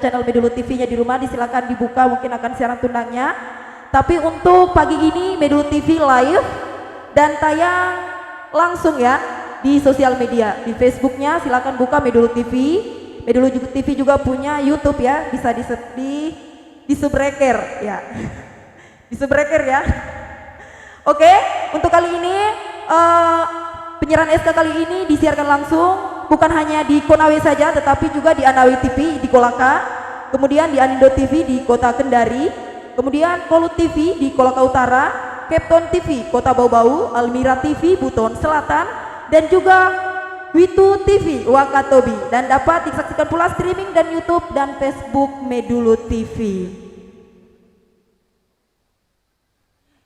channel Medulu TV-nya di rumah, disilakan dibuka, mungkin akan siaran tundangnya. Tapi untuk pagi ini Medulu TV live dan tayang langsung ya di sosial media. Di Facebooknya silakan buka Medulu TV. Medulu TV juga punya YouTube ya, bisa di subreker ya. Di subreker ya. Oke, untuk kali ini penyerahan SK kali ini disiarkan langsung, bukan hanya di Konawe saja, tetapi juga di Anawe TV di Kolaka, kemudian di Anindo TV di Kota Kendari, kemudian Kolut TV di Kolaka Utara, Capton TV Kota Bau-Bau, Almira TV Buton Selatan, dan juga Witu TV Wakatobi, dan dapat disaksikan pula streaming dan YouTube dan Facebook Medulu TV.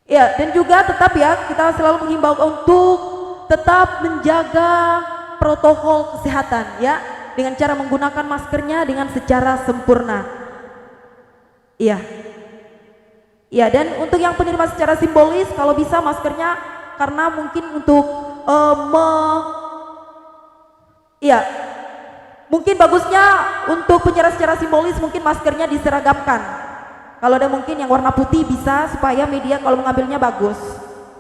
Ya, dan juga tetap ya, kita selalu menghimbau untuk tetap menjaga protokol kesehatan ya, dengan cara menggunakan maskernya dengan secara sempurna. Iya. Ya, dan untuk yang penerima secara simbolis, kalau bisa maskernya, karena mungkin untuk mungkin bagusnya untuk penyerahan secara simbolis mungkin maskernya diseragamkan. Kalau ada mungkin yang warna putih bisa, supaya media kalau mengambilnya bagus.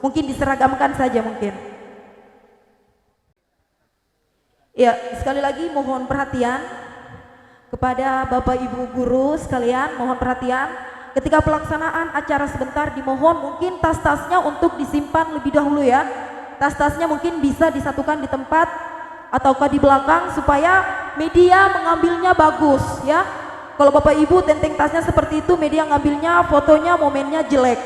Mungkin diseragamkan saja mungkin. Ya, sekali lagi mohon perhatian kepada Bapak Ibu guru sekalian, mohon perhatian ketika pelaksanaan acara sebentar, dimohon mungkin tas-tasnya untuk disimpan lebih dahulu ya. Tas-tasnya mungkin bisa disatukan di tempat ataukah di belakang supaya media mengambilnya bagus ya. Kalau Bapak Ibu tenteng tasnya seperti itu, media ngambilnya fotonya momennya jelek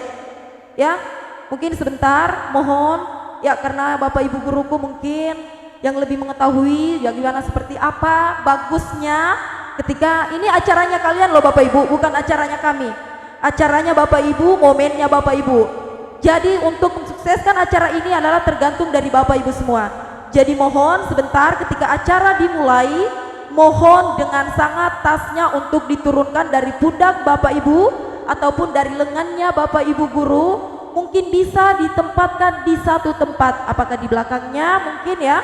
ya. Mungkin sebentar mohon ya, karena Bapak Ibu guruku mungkin yang lebih mengetahui ya gimana seperti apa bagusnya ketika ini acaranya kalian loh Bapak Ibu, bukan acaranya kami. Acaranya Bapak Ibu, momennya Bapak Ibu. Jadi untuk mensukseskan acara ini adalah tergantung dari Bapak Ibu semua. Jadi mohon sebentar ketika acara dimulai, mohon dengan sangat tasnya untuk diturunkan dari pundak Bapak Ibu ataupun dari lengannya Bapak Ibu guru, mungkin bisa ditempatkan di satu tempat, apakah di belakangnya mungkin ya,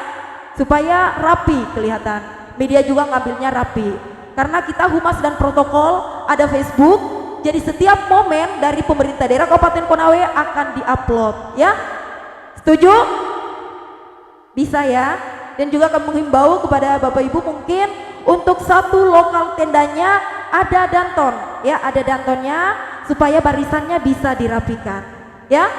supaya rapi kelihatan. Media juga ngambilnya rapi. Karena kita humas dan protokol ada Facebook, jadi setiap momen dari pemerintah daerah Kabupaten Konawe akan diupload ya. Setuju? Bisa ya. Dan juga kami menghimbau kepada Bapak Ibu mungkin untuk satu lokal tendanya ada danton ya, ada dantonnya supaya barisannya bisa dirapikan ya.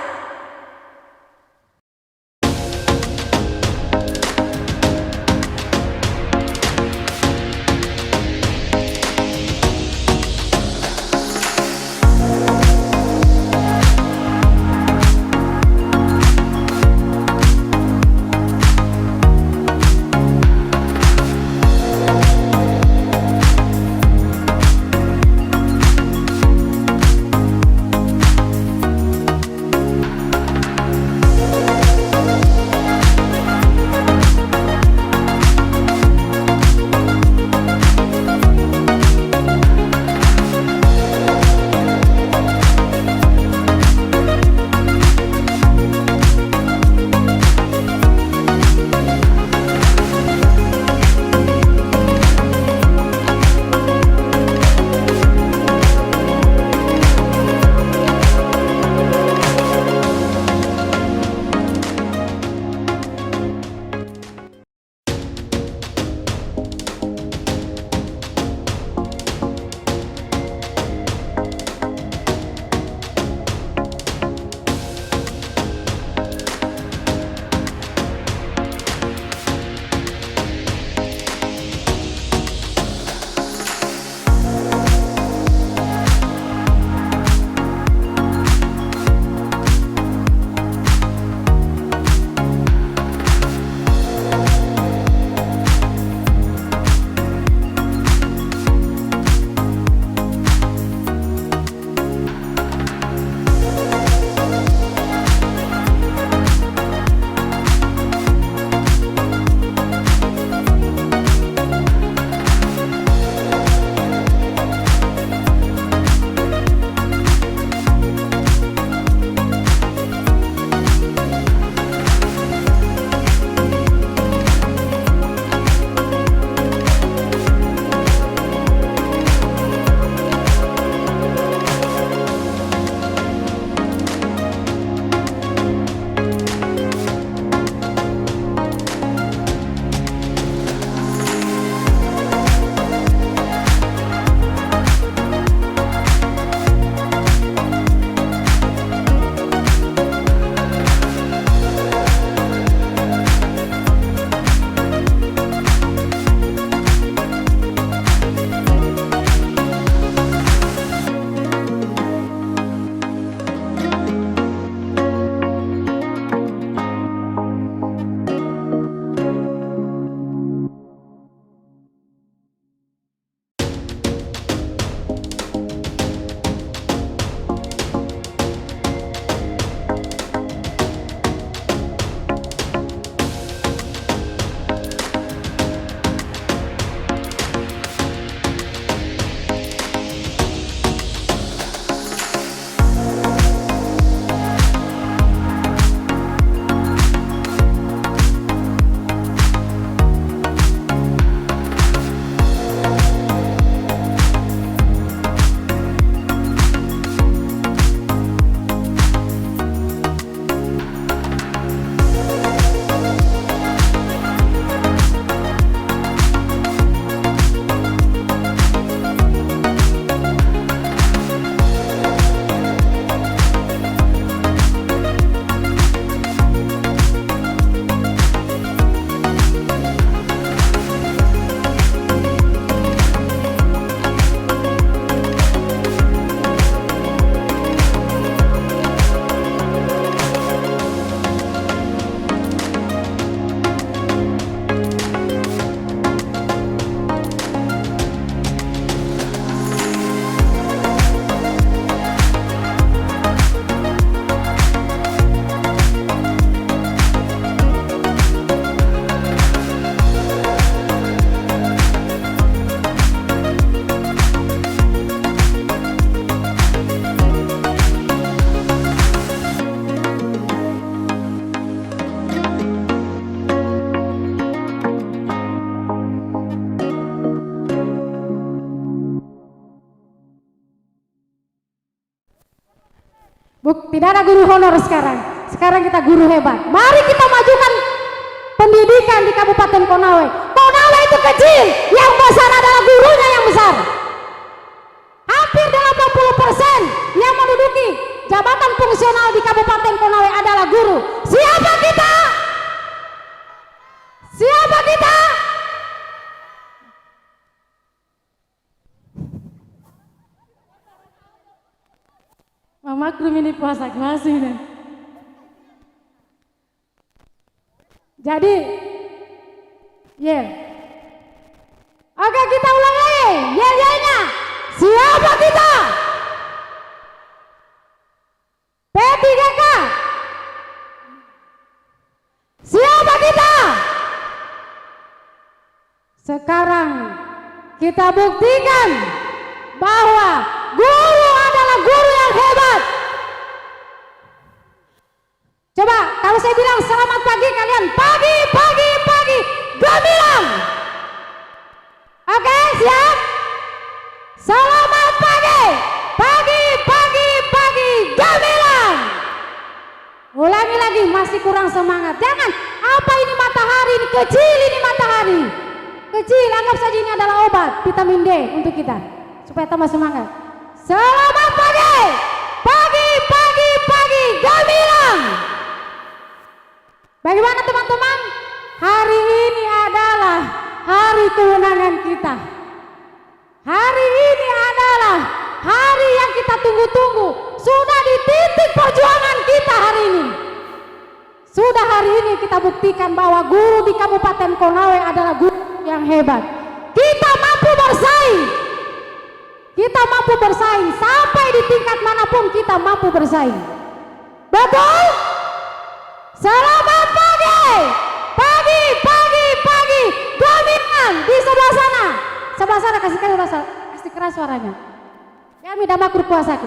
Tidak ada guru honor sekarang. Sekarang kita guru hebat. Mari kita majukan pendidikan di Kabupaten Konawe. Konawe itu kecil, yang besar adalah gurunya yang besar. Hampir 80% yang menduduki jabatan fungsional di Kabupaten Konawe adalah guru. Siapa kita? Siapa kita? Mama krum ini puasa masih nih. Jadi, Oke, kita ulang lagi. Yel-yelnya. Siapa kita? P3K. Siapa kita? Sekarang kita buktikan bahwa guru adalah guru yang hebat. Coba kalau saya bilang selamat pagi, kalian pagi, pagi, pagi, gemilang. Oke, siap? Selamat pagi, pagi, pagi, pagi, gemilang. Ulangi lagi, masih kurang semangat. Jangan, apa ini matahari, ini kecil, ini matahari. Kecil, anggap saja ini adalah obat, vitamin D untuk kita, supaya tambah semangat. Selamat pagi, pagi, pagi, pagi, gemilang. Bagaimana teman-teman? Hari ini adalah hari kemenangan kita. Hari ini adalah hari yang kita tunggu-tunggu. Sudah di titik perjuangan kita hari ini. Sudah hari ini kita buktikan bahwa guru di Kabupaten Konawe adalah guru yang hebat. Kita mampu bersaing. Kita mampu bersaing sampai di tingkat manapun kita mampu bersaing. Betul? Selamat pagi, pagi, pagi, pagi, gemilang di sebelah sana. Sebelah sana kasih keras suaranya. Kami dah makruh puasa.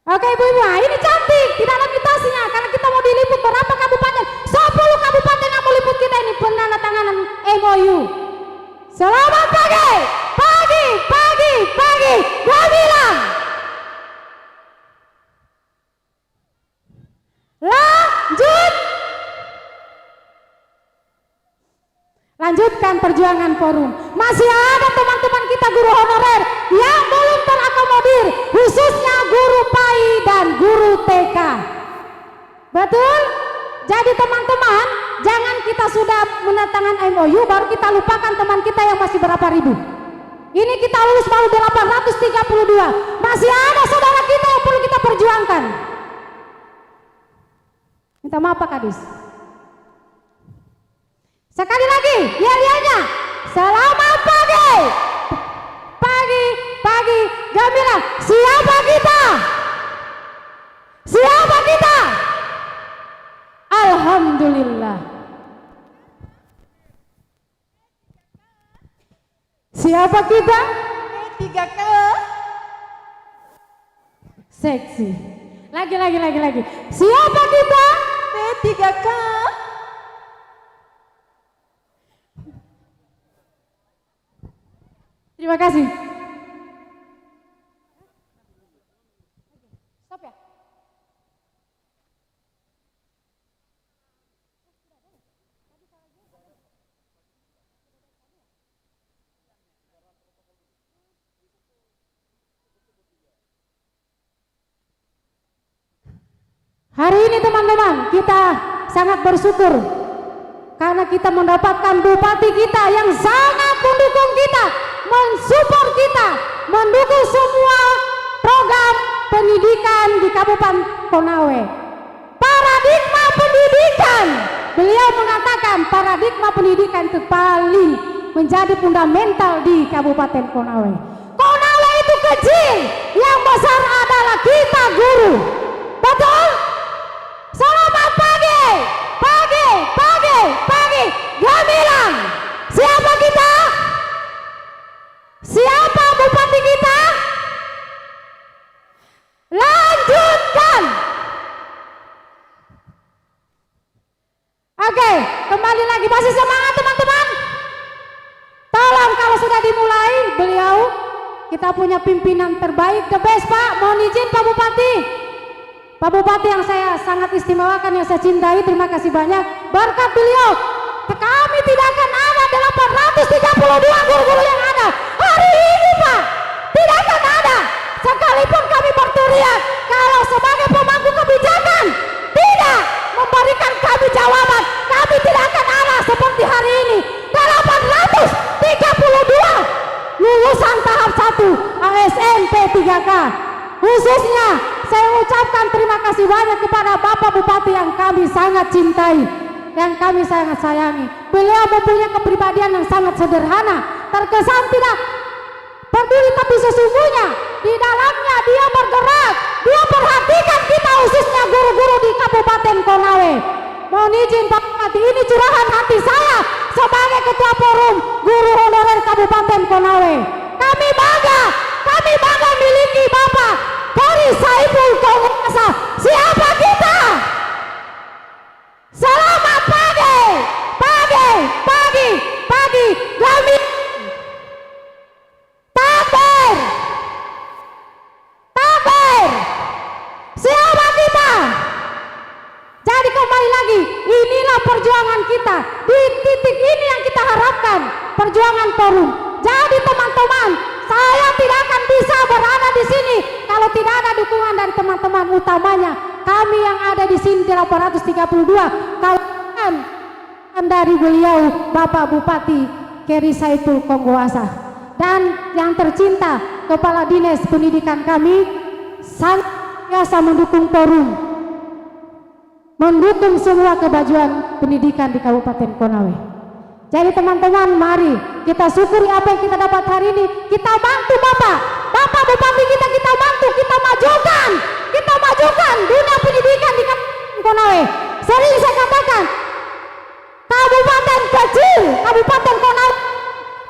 Oke ibu-ibu, ini cantik, tidak ada limitasinya karena kita mau diliput berapa kabupaten? 10 kabupaten yang mau liput kita ini penandatanganan MOU. Selamat pagi, pagi, pagi, pagi, gemilang. Lanjutkan perjuangan forum. Masih ada teman-teman kita guru honorer yang belum terakomodir, khususnya guru PAI dan guru TK. Betul? Jadi teman-teman, jangan kita sudah menandatangani MOU baru kita lupakan teman kita yang masih berapa ribu. Ini kita lulus baru 832. Masih ada saudara kita yang perlu kita perjuangkan. Minta maaf Pak Kadis. Sekali lagi, yel-yelnya. Selamat pagi. Pagi, pagi, gemilang. Siapa kita? Siapa kita? Alhamdulillah. Siapa kita? P3K. Seksi. Lagi. Siapa kita? P3K. Terima kasih. Stop ya. Hari ini teman-teman kita sangat bersyukur karena kita mendapatkan bupati kita yang sangat mendukung kita, mensupport kita, mendukung semua program pendidikan di Kabupaten Konawe. Paradigma pendidikan, beliau mengatakan paradigma pendidikan itu paling menjadi fundamental di Kabupaten Konawe. Konawe itu kecil, yang besar adalah kita guru. Betul? Selamat pagi, pagi, pagi, pagi, gemilang. Siapa kita? Siapa bupati kita? Lanjutkan. Oke, kembali lagi. Masih semangat teman-teman? Tolong kalau sudah dimulai, beliau kita punya pimpinan terbaik, the best Pak. Mohon izin Pak Bupati. Pak Bupati yang saya sangat istimewakan, yang saya cintai, terima kasih banyak. Berkat beliau, kami tidak akan ada 832 guru-guru yang ada hari ini Pak. Tidak akan ada. Sekalipun kami berteriak, kalau sebagai pemangku kebijakan tidak memberikan kami jawaban, kami tidak akan ada seperti hari ini. 832 lulusan tahap 1 ASN P3K. Khususnya saya ucapkan terima kasih banyak kepada Bapak Bupati yang kami sangat cintai, yang kami sangat sayangi. Beliau mempunyai kepribadian yang sangat sederhana, terkesan tidak peduli, tapi sesungguhnya di dalamnya dia bergerak, dia perhatikan kita, khususnya guru-guru di Kabupaten Konawe. Mohon izin Pak Bupati, ini curahan hati saya sebagai Ketua Forum Guru Honorer Kabupaten Konawe. Kami bangga miliki Bapak Ferry Saiful Kongoasa. Siapa kita? Selamat pagi, kami takbir. Siapa kita? Jadi kembali lagi, inilah perjuangan kita. Di titik ini yang kita harapkan, perjuangan forum. Jadi teman-teman, saya tidak akan bisa berada di sini kalau tidak ada dukungan dari teman-teman, utamanya kami yang ada di sini 832. Kalau kan dari beliau Bapak Bupati Ferry Saiful Kongoasa dan yang tercinta Kepala Dinas Pendidikan kami, sangat biasa mendukung forum, mendukung semua kemajuan pendidikan di Kabupaten Konawe. Jadi teman-teman, mari kita syukuri apa yang kita dapat hari ini. Kita bantu Bapak Bupati kita bantu, kita majukan dunia pendidikan di Kabupaten Konawe. Sering saya katakan, kabupaten kecil, Kabupaten Konawe,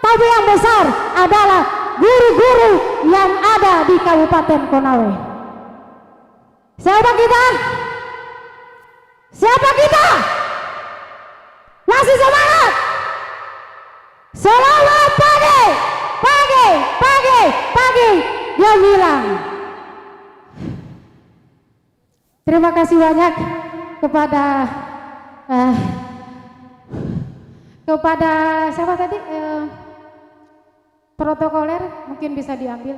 tapi yang besar adalah guru-guru yang ada di Kabupaten Konawe. Siapa kita? Masih semangat? Selamat pagi, dia bilang. Terima kasih banyak kepada siapa tadi, protokoler, mungkin bisa diambil.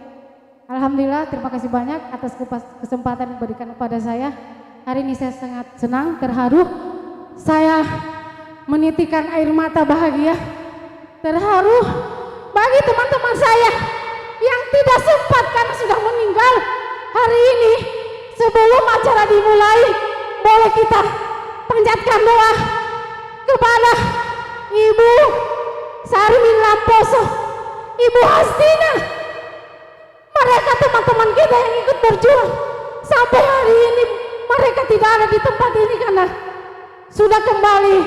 Alhamdulillah, terima kasih banyak atas kesempatan yang diberikan kepada saya. Hari ini saya sangat senang, terharu. Saya menitikkan air mata bahagia, terharu bagi teman-teman saya yang tidak sempat karena sudah meninggal. Hari ini sebelum acara dimulai, boleh kita panjatkan doa kepada Ibu Sarmin Lamposo, Ibu Hastina, mereka teman-teman kita yang ikut berjuang sampai hari ini. Mereka tidak ada di tempat ini karena sudah kembali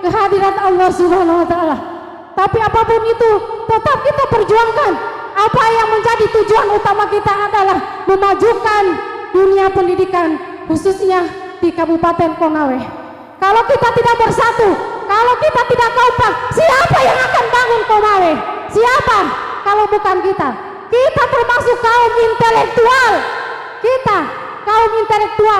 ke hadirat Allah Subhanahu wa Ta'ala. Tapi apapun itu, tetap kita perjuangkan. Apa yang menjadi tujuan utama kita adalah memajukan dunia pendidikan, khususnya di Kabupaten Konawe. Kalau kita tidak bersatu, kalau kita tidak kompak, siapa yang akan bangun Konawe? Siapa kalau bukan kita? Kita termasuk kaum intelektual.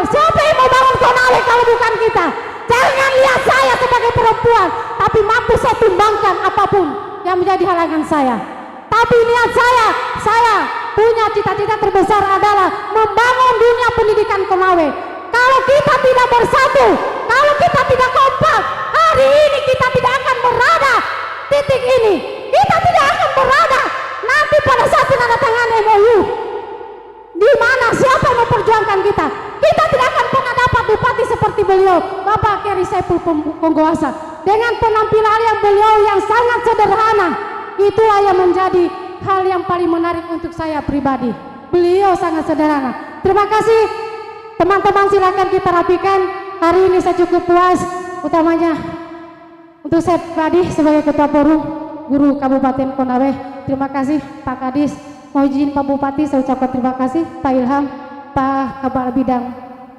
Siapa yang mau bangun Konawe kalau bukan kita? Jangan lihat saya sebagai perempuan, tapi mampu saya tumbangkan apapun yang menjadi halangan saya. Tapi niat saya punya cita-cita terbesar adalah membangun dunia pendidikan Konawe. Kalau kita tidak bersatu, kalau kita tidak kompak, hari ini kita tidak akan berada titik ini. Kita tidak akan berada nanti pada saat penandatangan MOU. Di mana siapa yang memperjuangkan kita? Kita tidak akan pernah dapat bupati seperti beliau, Bapak Ferry Saiful Kongoasa. Dengan penampilan yang beliau yang sangat sederhana, itulah yang menjadi hal yang paling menarik untuk saya pribadi. Beliau sangat sederhana. Terima kasih teman-teman, silakan kita rapikan. Hari ini saya cukup puas, utamanya untuk saya pribadi sebagai Ketua Forum Guru Kabupaten Konawe. Terima kasih Pak Kadis. Mohon izin Pak Bupati, saya ucapkan terima kasih. Pak Ilham, Pak Kepala Bidang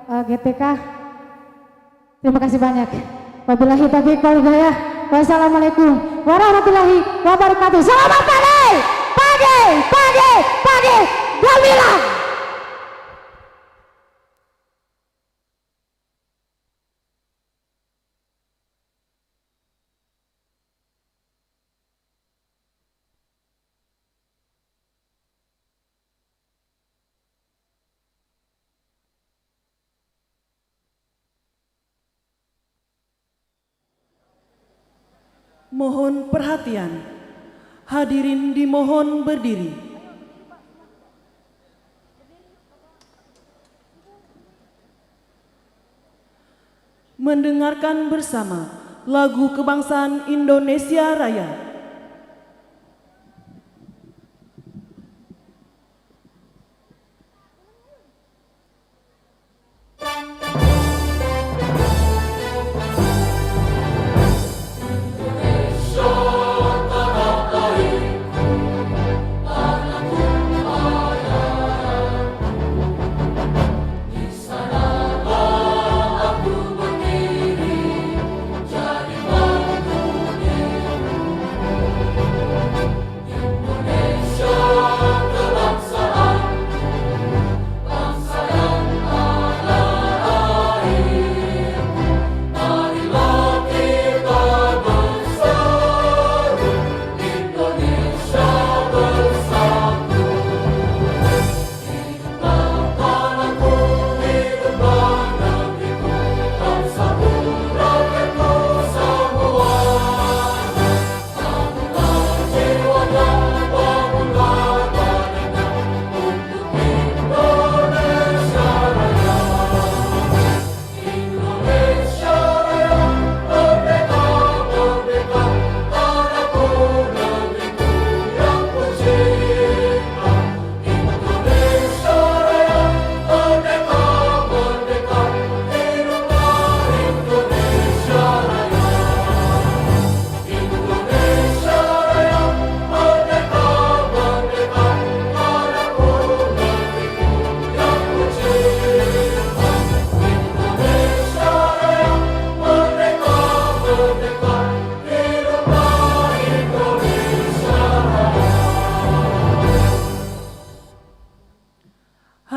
GTK, terima kasih banyak. Wabillahi taufiq wal hidayah. Wassalamualaikum warahmatullahi wabarakatuh. Selamat pagi. Pade Gamilang. Mohon perhatian, hadirin dimohon berdiri. Mendengarkan bersama lagu kebangsaan Indonesia Raya.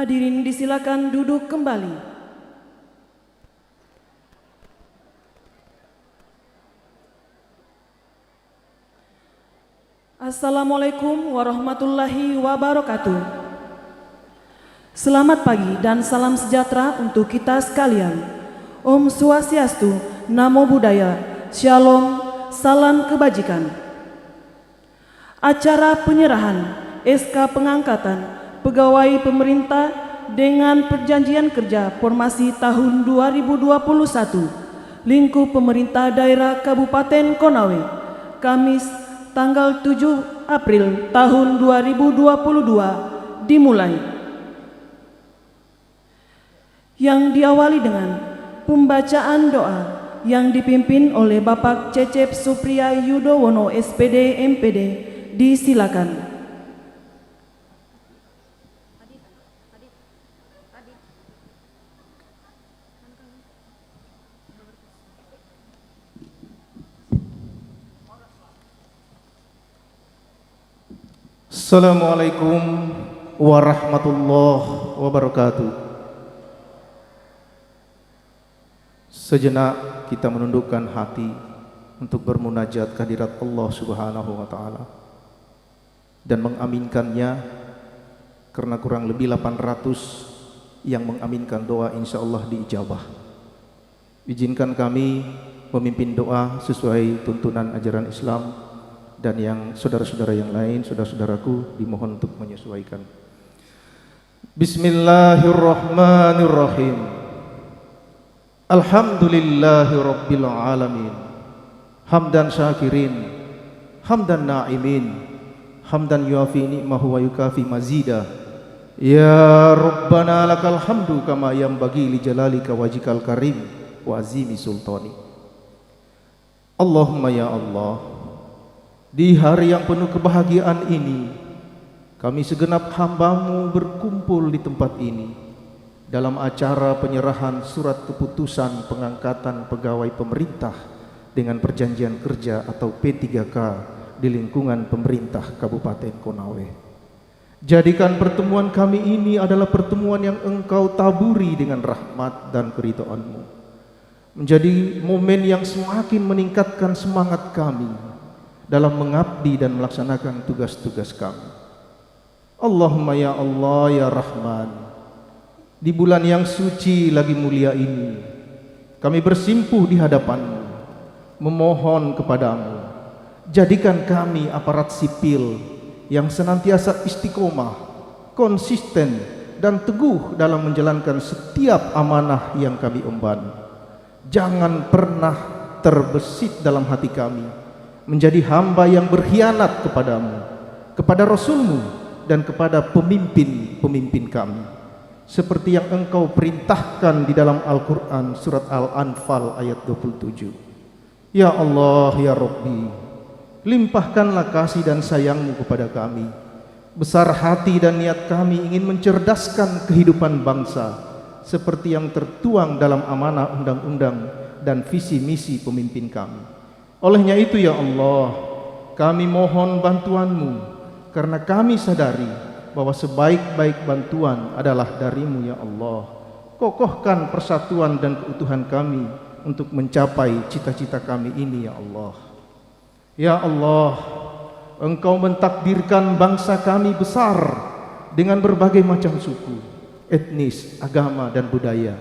Hadirin disilakan duduk kembali. Assalamualaikum warahmatullahi wabarakatuh. Selamat pagi dan salam sejahtera untuk kita sekalian. Om Swastiastu, Namo Buddhaya, Shalom, salam kebajikan. Acara penyerahan SK pengangkatan pegawai pemerintah dengan perjanjian kerja formasi tahun 2021 lingkup pemerintah daerah Kabupaten Konawe, Kamis tanggal 7 April tahun 2022 dimulai, yang diawali dengan pembacaan doa yang dipimpin oleh Bapak Cecep Supriya Yudowono SPD MPD. Disilakan. Assalamualaikum warahmatullahi wabarakatuh. Sejenak kita menundukkan hati untuk bermunajat kehadirat Allah Subhanahu wa taala dan mengaminkannya, karena kurang lebih 800 yang mengaminkan doa insyaallah diijabah. Izinkan kami memimpin doa sesuai tuntunan ajaran Islam, dan yang saudara-saudara yang lain, saudara-saudaraku, dimohon untuk menyesuaikan. Bismillahirrahmanirrahim. Alhamdulillahi rabbil alamin. Hamdan syakirin, hamdan na'imin, hamdan yuafi ni'mahu wa yukafi mazida. Ya Rabbana lakal hamdu kama yanbaghi li jalalika wajhikal karim wa azimi sultani. Allahumma ya Allah, di hari yang penuh kebahagiaan ini, kami segenap hamba-Mu berkumpul di tempat ini dalam acara penyerahan surat keputusan pengangkatan pegawai pemerintah dengan perjanjian kerja atau P3K di lingkungan pemerintah Kabupaten Konawe. Jadikan pertemuan kami ini adalah pertemuan yang Engkau taburi dengan rahmat dan keridhaan-Mu, menjadi momen yang semakin meningkatkan semangat kami dalam mengabdi dan melaksanakan tugas-tugas kami. Allahumma ya Allah ya Rahman, di bulan yang suci lagi mulia ini kami bersimpuh di hadapan-Mu, memohon kepada-Mu, jadikan kami aparat sipil yang senantiasa istiqomah, konsisten dan teguh dalam menjalankan setiap amanah yang kami emban. Jangan pernah terbesit dalam hati kami menjadi hamba yang berkhianat kepada-Mu, kepada Rasul-Mu, dan kepada pemimpin-pemimpin kami, seperti yang Engkau perintahkan di dalam Al-Quran surat Al-Anfal ayat 27. Ya Allah ya Rabbi, limpahkanlah kasih dan sayang-Mu kepada kami. Besar hati dan niat kami ingin mencerdaskan kehidupan bangsa seperti yang tertuang dalam amanah undang-undang dan visi misi pemimpin kami. Olehnya itu ya Allah, kami mohon bantuan-Mu, karena kami sadari bahwa sebaik-baik bantuan adalah dari-Mu ya Allah. Kokohkan persatuan dan keutuhan kami untuk mencapai cita-cita kami ini ya Allah. Ya Allah, Engkau mentakdirkan bangsa kami besar dengan berbagai macam suku, etnis, agama, dan budaya.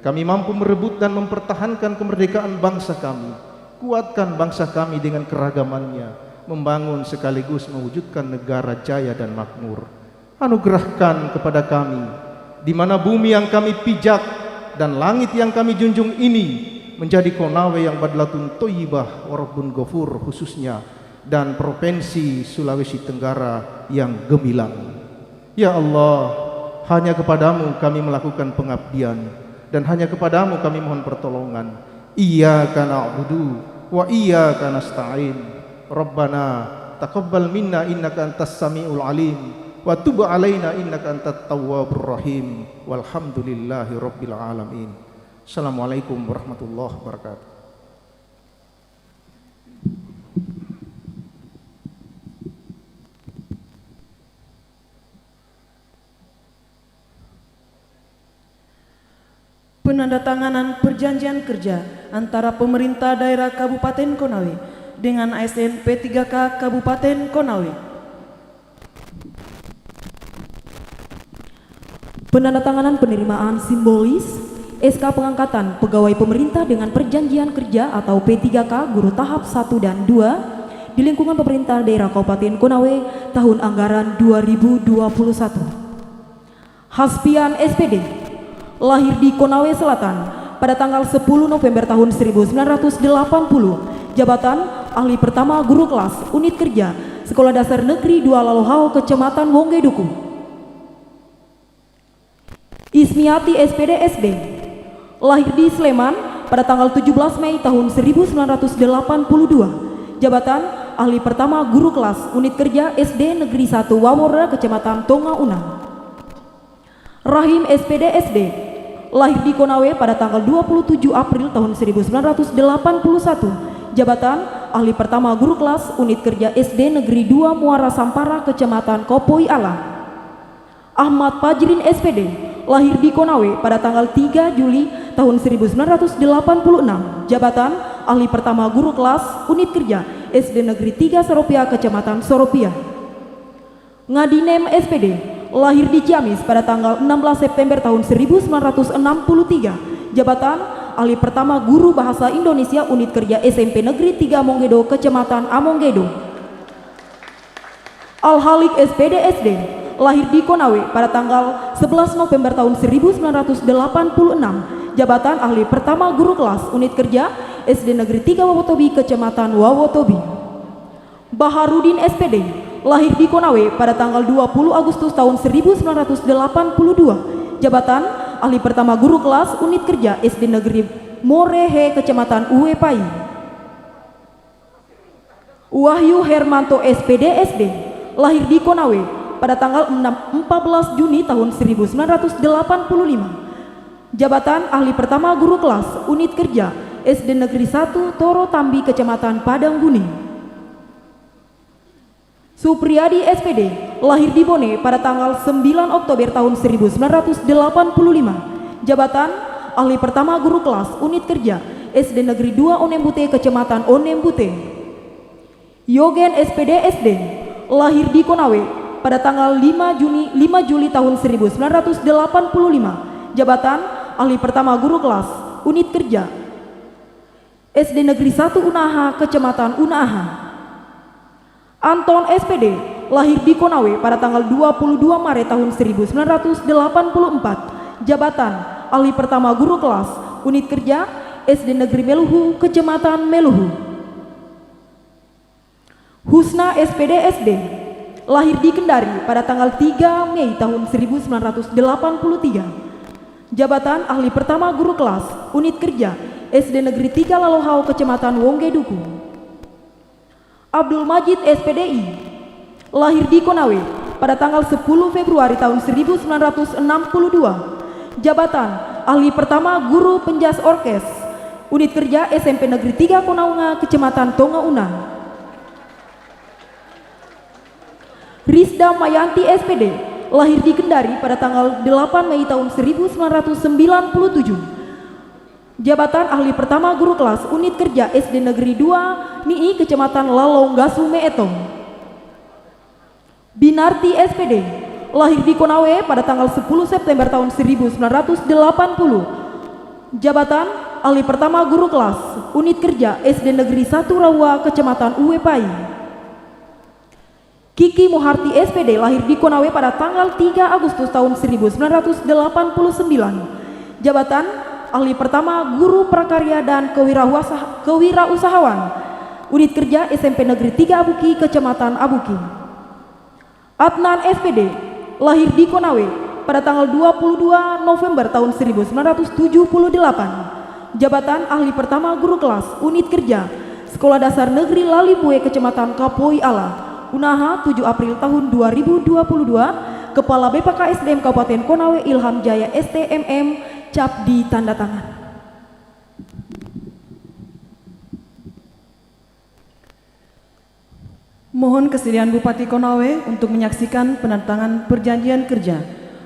Kami mampu merebut dan mempertahankan kemerdekaan bangsa kami. Kuatkan bangsa kami dengan keragamannya, membangun sekaligus mewujudkan negara jaya dan makmur. Anugerahkan kepada kami, di mana bumi yang kami pijak dan langit yang kami junjung ini menjadi Konawe yang badlatun toyibah warabbun ghafur khususnya, dan provinsi Sulawesi Tenggara yang gemilang. Ya Allah, hanya kepadamu kami melakukan pengabdian, dan hanya kepadamu kami mohon pertolongan. Iyyaka na'budu wa iyyaka nasta'in. Rabbana taqabbal minna innaka antas samiul alim wa tub alaina innaka antat tawwabur rahim. Walhamdulillahi rabbil alamin. Assalamualaikum warahmatullahi wabarakatuh. Penandatanganan perjanjian kerja antara pemerintah daerah Kabupaten Konawe dengan ASN P3K Kabupaten Konawe. Penandatanganan penerimaan simbolis SK pengangkatan pegawai pemerintah dengan perjanjian kerja atau P3K guru tahap 1 dan 2 di lingkungan pemerintah daerah Kabupaten Konawe tahun anggaran 2021. Haspian SPD, lahir di Konawe Selatan pada tanggal 10 November tahun 1980, jabatan ahli pertama guru kelas unit kerja Sekolah Dasar Negeri 2 Lalohau, Kecamatan Wongeduku. Ismiati SPD SD, lahir di Sleman pada tanggal 17 Mei tahun 1982, jabatan ahli pertama guru kelas unit kerja SD Negeri 1 Wawora, Kecamatan Tonga Unang. Rahim SPD SD, lahir di Konawe pada tanggal 27 April tahun 1981, jabatan ahli pertama guru kelas unit kerja SD Negeri 2 Muara Sampara, Kecamatan Kopoi Alah. Ahmad Fajrin SPD, lahir di Konawe pada tanggal 3 Juli tahun 1986, jabatan ahli pertama guru kelas unit kerja SD Negeri 3 Soropia, Kecamatan Soropia. Ngadinem SPD, lahir di Ciamis pada tanggal 16 September tahun 1963, jabatan ahli pertama guru bahasa Indonesia unit kerja SMP Negeri 3 Monggedo, Kecamatan Amonggedo. Al-Halik SPD SD, lahir di Konawe pada tanggal 11 November tahun 1986, jabatan ahli pertama guru kelas unit kerja SD Negeri 3 Wawotobi, Kecamatan Wawotobi. Baharudin SPD, lahir di Konawe pada tanggal 20 Agustus tahun 1982, jabatan ahli pertama guru kelas unit kerja SD Negeri Morehe, Kecamatan Uepai. Wahyu Hermanto SPD SD, lahir di Konawe pada tanggal 14 Juni tahun 1985, jabatan ahli pertama guru kelas unit kerja SD Negeri 1 Toro Tambi, Kecamatan Padang Guning. Supriyadi SPD, lahir di Bone pada tanggal 9 Oktober tahun 1985. Jabatan ahli pertama guru kelas unit kerja SD Negeri 2 Onembute, Kecamatan Onembute. Yogen SPD SD, lahir di Konawe pada tanggal 5 Juli tahun 1985. Jabatan ahli pertama guru kelas unit kerja SD Negeri 1 Unaha, Kecamatan Unaha. Anton SPD, lahir di Konawe pada tanggal 22 Maret tahun 1984. Jabatan ahli pertama guru kelas unit kerja SD Negeri Meluhu, Kecamatan Meluhu. Husna SPD SD, lahir di Kendari pada tanggal 3 Mei tahun 1983. Jabatan ahli pertama guru kelas unit kerja SD Negeri 3 Lalohau, Kecamatan Wonggeduku. Abdul Majid SPDI, lahir di Konawe pada tanggal 10 Februari tahun 1962. Jabatan ahli pertama guru penjas orkes unit kerja SMP Negeri 3 Konaunga, Kecamatan Tongauna. Rizda Mayanti SPD, lahir di Kendari pada tanggal 8 Mei tahun 1997. Jabatan ahli pertama guru kelas unit kerja SD Negeri 2 NII, Kecamatan Lalonggasu Meetong. Binarti SPD, lahir di Konawe pada tanggal 10 September tahun 1980. Jabatan ahli pertama guru kelas unit kerja SD Negeri 1 Rawa, Kecamatan Uwepai. Kiki Muharti SPD, lahir di Konawe pada tanggal 3 Agustus tahun 1989. Jabatan ahli pertama guru prakarya dan kewirausahawan unit kerja SMP Negeri 3 Abuki, Kecamatan Abuki. Adnan SPD, lahir di Konawe pada tanggal 22 November tahun 1978. Jabatan ahli pertama guru kelas unit kerja Sekolah Dasar Negeri Lalibue, Kecamatan Kapoi Ala, Unaha, 7 April tahun 2022. Kepala BPKSDM Kabupaten Konawe Ilham Jaya STMM, cap di tanda tangan. Mohon kesediaan Bupati Konawe untuk menyaksikan penandatangan perjanjian kerja.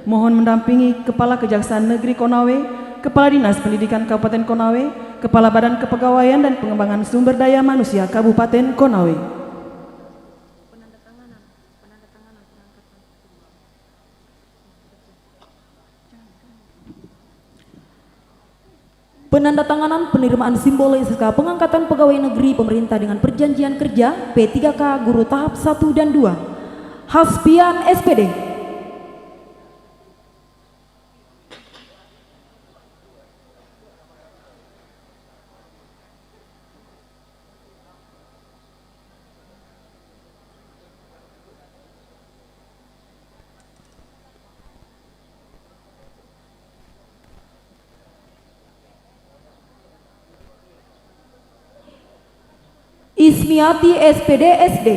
Mohon mendampingi Kepala Kejaksaan Negeri Konawe, Kepala Dinas Pendidikan Kabupaten Konawe, Kepala Badan Kepegawaian dan Pengembangan Sumber Daya Manusia Kabupaten Konawe. Penandatanganan penerimaan simbol SK pengangkatan pegawai negeri pemerintah dengan perjanjian kerja P3K guru tahap 1 dan 2. Haspian SPD, Ismiati SPD SD,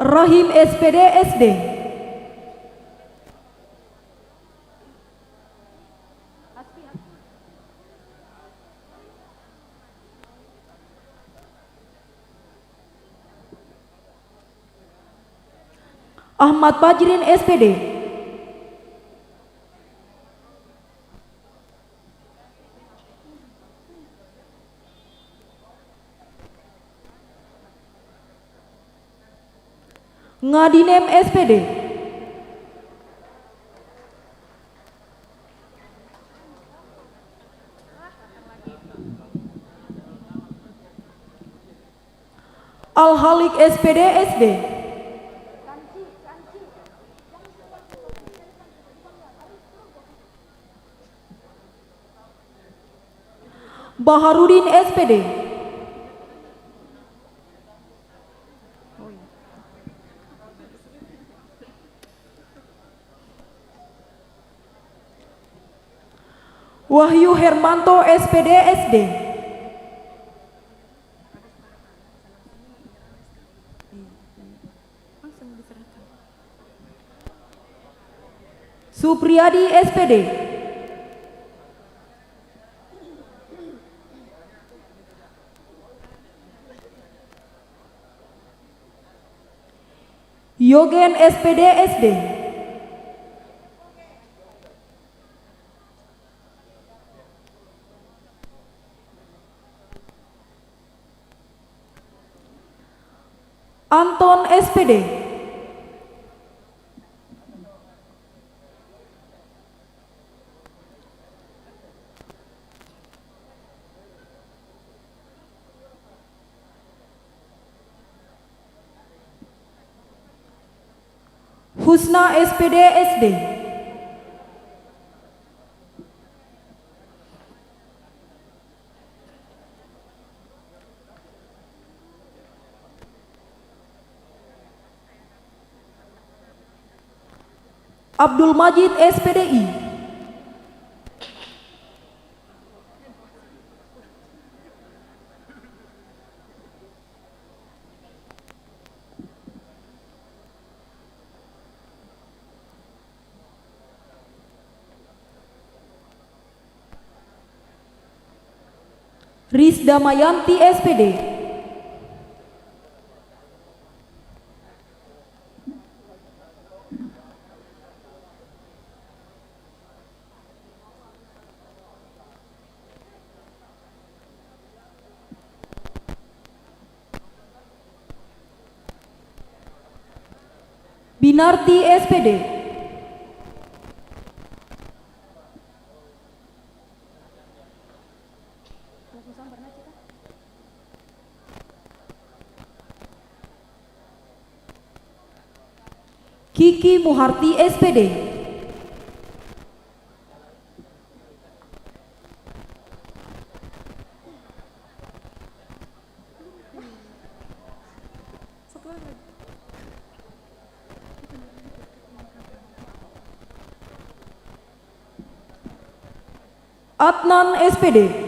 Rahim SPD SD, Ahmad Fajrin SPD, Ngadinem SPD, Al-Halik SPD SD, Baharudin SPD, Wahyu Hermanto SPD SD, Supriyadi SPD. Yogen SPD SD. Anton SPD. Husna SPD SD. Abdul Majid SPDI. Rizda Mayanti SPD. Binarti SPD. Kiki Muharti SPD. Adnan SPD.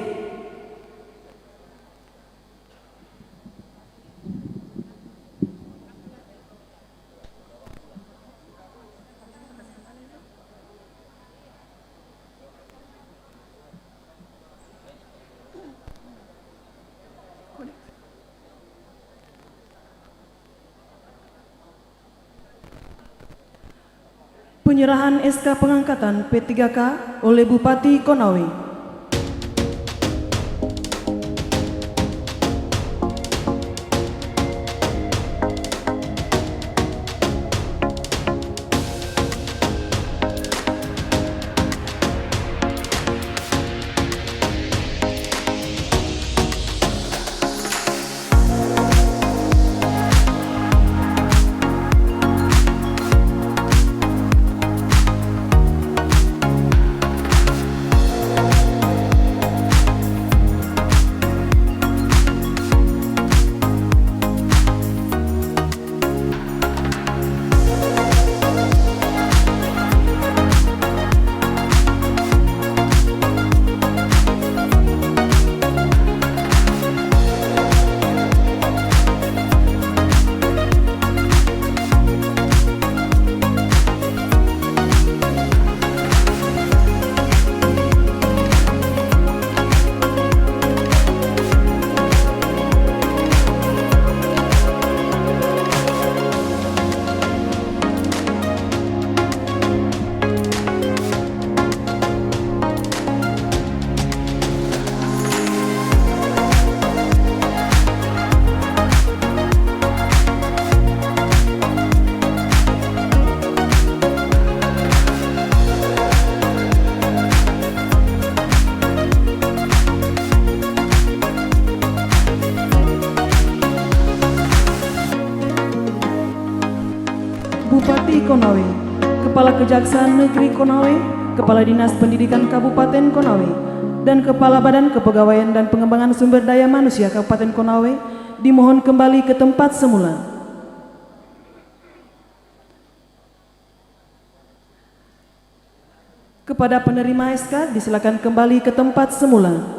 Penyerahan SK pengangkatan P3K oleh Bupati Konawe. Bupati Konawe, Kepala Kejaksaan Negeri Konawe, Kepala Dinas Pendidikan Kabupaten Konawe, dan Kepala Badan Kepegawaian dan Pengembangan Sumber Daya Manusia Kabupaten Konawe dimohon kembali ke tempat semula. Kepada penerima SK disilakan kembali ke tempat semula.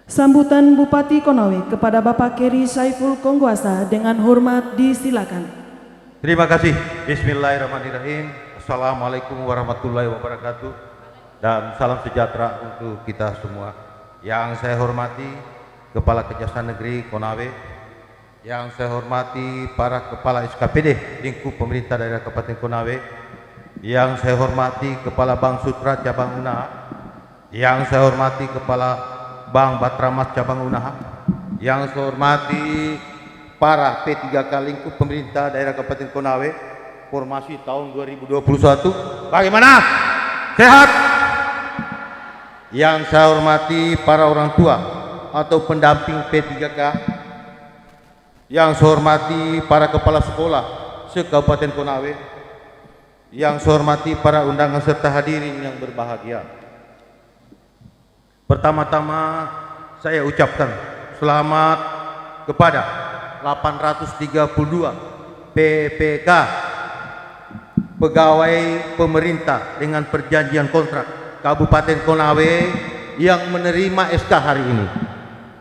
Sambutan Bupati Konawe kepada Bapak Keri Saiful Kongguasa dengan hormat disilakan. Terima kasih. Bismillahirrahmanirrahim. Assalamualaikum warahmatullahi wabarakatuh. Dan salam sejahtera untuk kita semua. Yang saya hormati Kepala Kejaksaan Negeri Konawe, yang saya hormati para Kepala SKPD lingkup pemerintah daerah Kabupaten Konawe, yang saya hormati Kepala Bank Sutra Cabang Unaha, yang saya hormati Kepala Bank Batramas Cabang Unaha, yang saya hormati para P3K lingkup pemerintah daerah Kabupaten Konawe, formasi tahun 2021. Bagaimana? Sehat? Yang saya hormati para orang tua atau pendamping P3K, yang saya hormati para kepala sekolah se-Kabupaten Konawe, yang saya hormati para undangan serta hadirin yang berbahagia. Pertama-tama saya ucapkan selamat kepada 832 PPK pegawai pemerintah dengan perjanjian kontrak Kabupaten Konawe yang menerima SK hari ini.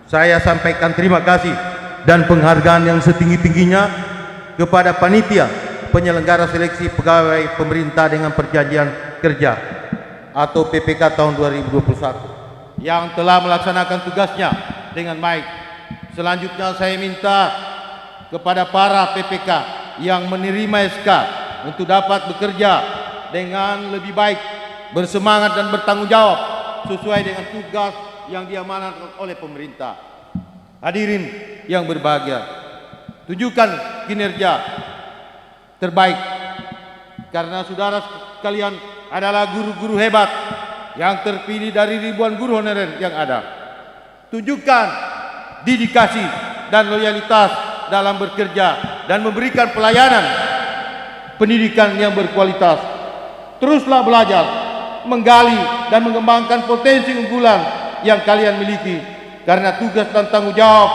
Saya sampaikan terima kasih dan penghargaan yang setinggi-tingginya kepada panitia penyelenggara seleksi pegawai pemerintah dengan perjanjian kerja atau PPK tahun 2021 yang telah melaksanakan tugasnya dengan baik. Selanjutnya saya minta kepada para PPK yang menerima SK untuk dapat bekerja dengan lebih baik, bersemangat dan bertanggung jawab sesuai dengan tugas yang diamanatkan oleh pemerintah. Hadirin yang berbahagia, tunjukkan kinerja terbaik karena saudara sekalian adalah guru-guru hebat yang terpilih dari ribuan guru honorer yang ada. Tunjukkan dedikasi dan loyalitas dalam bekerja dan memberikan pelayanan pendidikan yang berkualitas. Teruslah belajar, menggali dan mengembangkan potensi unggulan yang kalian miliki karena tugas dan tanggung jawab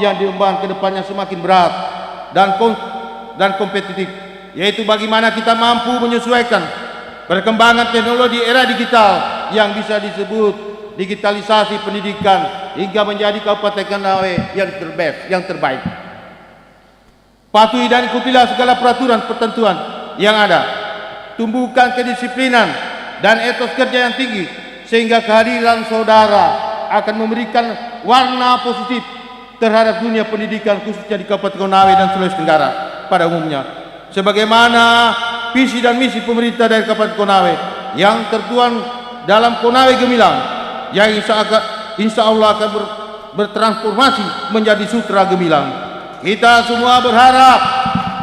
yang diemban ke depannya semakin berat dan kompetitif, yaitu bagaimana kita mampu menyesuaikan perkembangan teknologi era digital yang bisa disebut digitalisasi pendidikan hingga menjadi Kabupaten Konawe yang terbaik. Patuhi dan ikutilah segala peraturan pertentuan yang ada. Tumbuhkan kedisiplinan dan etos kerja yang tinggi sehingga kehadiran saudara akan memberikan warna positif terhadap dunia pendidikan khususnya di Kabupaten Konawe dan Sulawesi Tenggara pada umumnya. Sebagaimana visi dan misi pemerintah dari Kabupaten Konawe yang tertuang dalam Konawe Gemilang yang insya Allah akan bertransformasi menjadi Sutra Gemilang. Kita semua berharap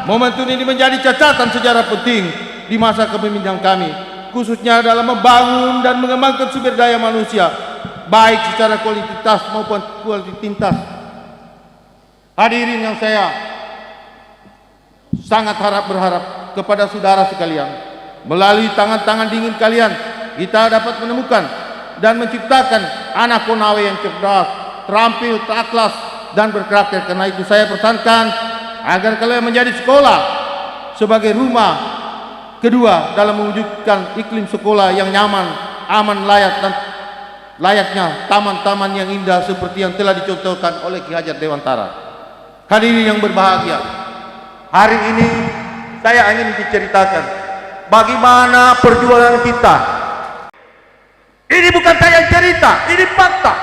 momentum ini menjadi catatan sejarah penting di masa kepemimpinan kami, khususnya dalam membangun dan mengembangkan sumber daya manusia, baik secara kualitas maupun kuantitas. Hadirin yang saya sangat berharap kepada saudara sekalian, melalui tangan-tangan dingin kalian, kita dapat menemukan dan menciptakan anak Konawe yang cerdas, terampil, terakhlas, dan berkarakter. Karena itu saya pesankan agar kalian menjadi sekolah sebagai rumah kedua dalam mewujudkan iklim sekolah yang nyaman, aman, layak dan layaknya taman-taman yang indah seperti yang telah dicontohkan oleh Ki Hajar Dewantara. Hadirin yang berbahagia, hari ini saya ingin diceritakan bagaimana perjuangan kita. Ini bukan saya cerita, ini fakta.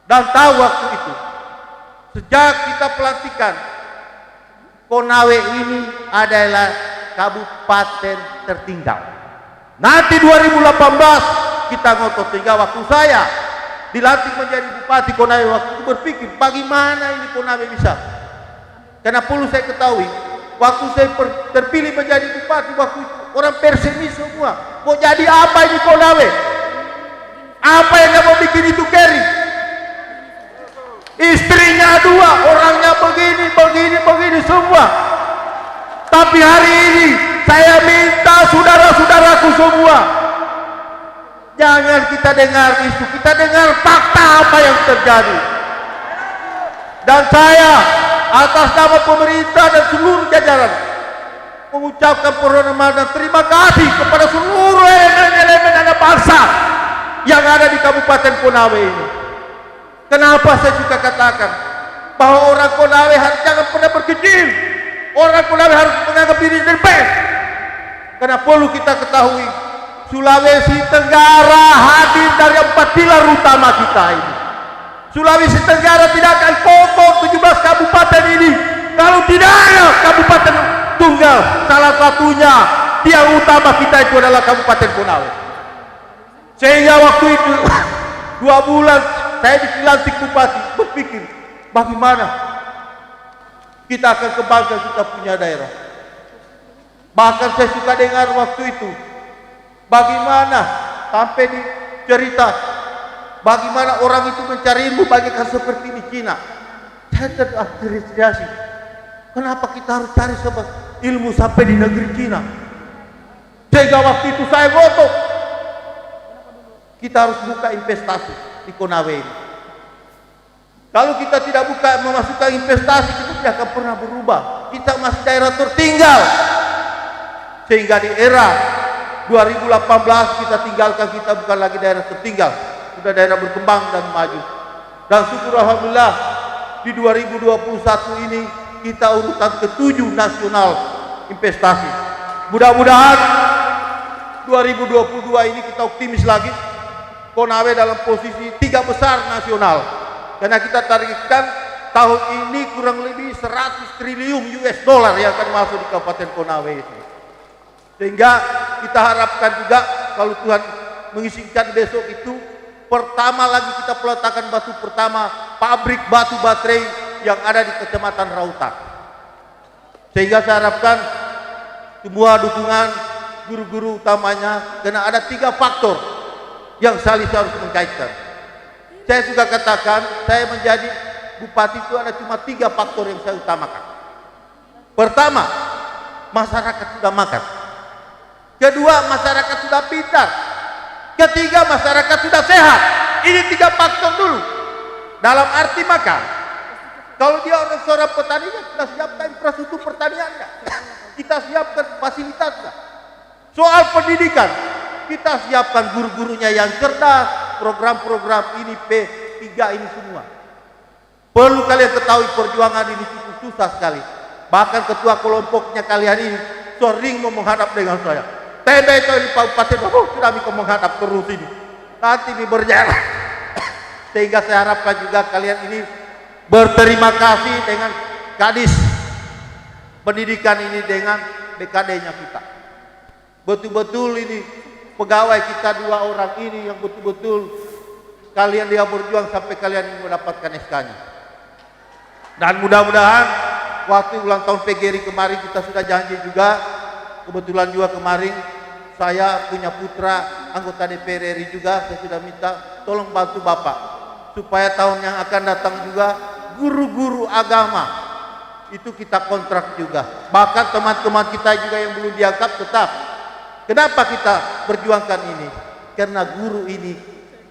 Dan tahu waktu itu, sejak kita pelantikan, Konawe ini adalah kabupaten tertinggal. Nanti 2018 kita ngotot, sehingga waktu saya dilantik menjadi Bupati Konawe, waktu itu berpikir bagaimana ini Konawe bisa. Karena perlu saya ketahui, waktu saya terpilih menjadi Bupati, waktu itu orang pesimis semua. Mau jadi apa ini Konawe? Apa yang mau bikin itu Keri? Istrinya dua, orangnya begini semua. Tapi hari ini saya minta saudara-saudaraku semua, jangan kita dengar isu, kita dengar fakta apa yang terjadi. Dan saya atas nama pemerintah dan seluruh jajaran mengucapkan permohonan dan terima kasih kepada seluruh elemen anak bangsa yang ada di Kabupaten Konawe ini. Kenapa saya juga katakan bahwa orang Konawe jangan pernah berkecil, orang Konawe harus menganggap diri the best. Karena perlu kita ketahui, Sulawesi Tenggara hadir dari 4 pilar utama kita ini. Sulawesi Tenggara tidak akan kokoh 17 kabupaten ini kalau tidak ada kabupaten tunggal. Salah satunya tiang utama kita itu adalah Kabupaten Konawe. Sehingga waktu itu 2 bulan saya dilantik bupati, berpikir bagaimana kita akan kembangkan kita punya daerah. Bahkan saya suka dengar waktu itu bagaimana sampai di cerita bagaimana orang itu mencari ilmu bagaikan seperti di Cina. Saya terinspirasi. Kenapa kita harus cari ilmu sampai di negeri Cina? Sehingga waktu itu saya ngotot kita harus buka investasi di Konawe ini. Kalau kita tidak buka memasukkan investasi, kita tidak akan pernah berubah. Kita masih daerah tertinggal. Sehingga di era 2018 kita tinggalkan, kita bukan lagi daerah tertinggal, sudah daerah berkembang dan maju. Dan syukur alhamdulillah di 2021 ini kita urutan ke-7 nasional investasi. Mudah-mudahan 2022 ini kita optimis lagi, Konawe dalam posisi 3 besar nasional. Karena kita targetkan tahun ini kurang lebih 100 triliun US dollar yang akan masuk di Kabupaten Konawe ini. Sehingga kita harapkan juga kalau Tuhan mengizinkan besok itu pertama lagi kita peletakan batu pertama pabrik batu baterai yang ada di Kecamatan Rautan. Sehingga saya harapkan semua dukungan guru-guru utamanya, karena ada 3 faktor yang saling harus mengkaitkan. Saya juga katakan saya menjadi bupati itu ada cuma 3 faktor yang saya utamakan. Pertama, masyarakat sudah makan. Kedua, masyarakat sudah pintar. Ketiga, masyarakat sudah sehat. Ini 3 faktor dulu. Dalam arti makan. Kalau dia orang seorang petaninya, kita siapkan infrastruktur pertaniannya. Kita siapkan fasilitasnya. Soal pendidikan, kita siapkan guru-gurunya yang cerdas, program-program ini P3 ini semua. Perlu kalian ketahui perjuangan ini cukup susah sekali. Bahkan ketua kelompoknya kalian ini sering menghadap dengan saya. Tenda itu di Kabupaten sudah menghadap terus ini. Nanti berjalan. Sehingga saya harapkan juga kalian ini berterima kasih dengan Kadis pendidikan ini dengan BKD-nya kita. Betul-betul ini pegawai kita 2 orang ini yang betul-betul kalian dia berjuang sampai kalian ini mendapatkan SK-nya. Dan mudah-mudahan waktu ulang tahun PGRI kemarin kita sudah janji juga. Kebetulan juga kemarin saya punya putra anggota DPR RI juga, saya sudah minta tolong bantu Bapak supaya tahun yang akan datang juga guru-guru agama itu kita kontrak juga. Bahkan teman-teman kita juga yang belum diangkat tetap. Kenapa kita perjuangkan ini? Karena guru ini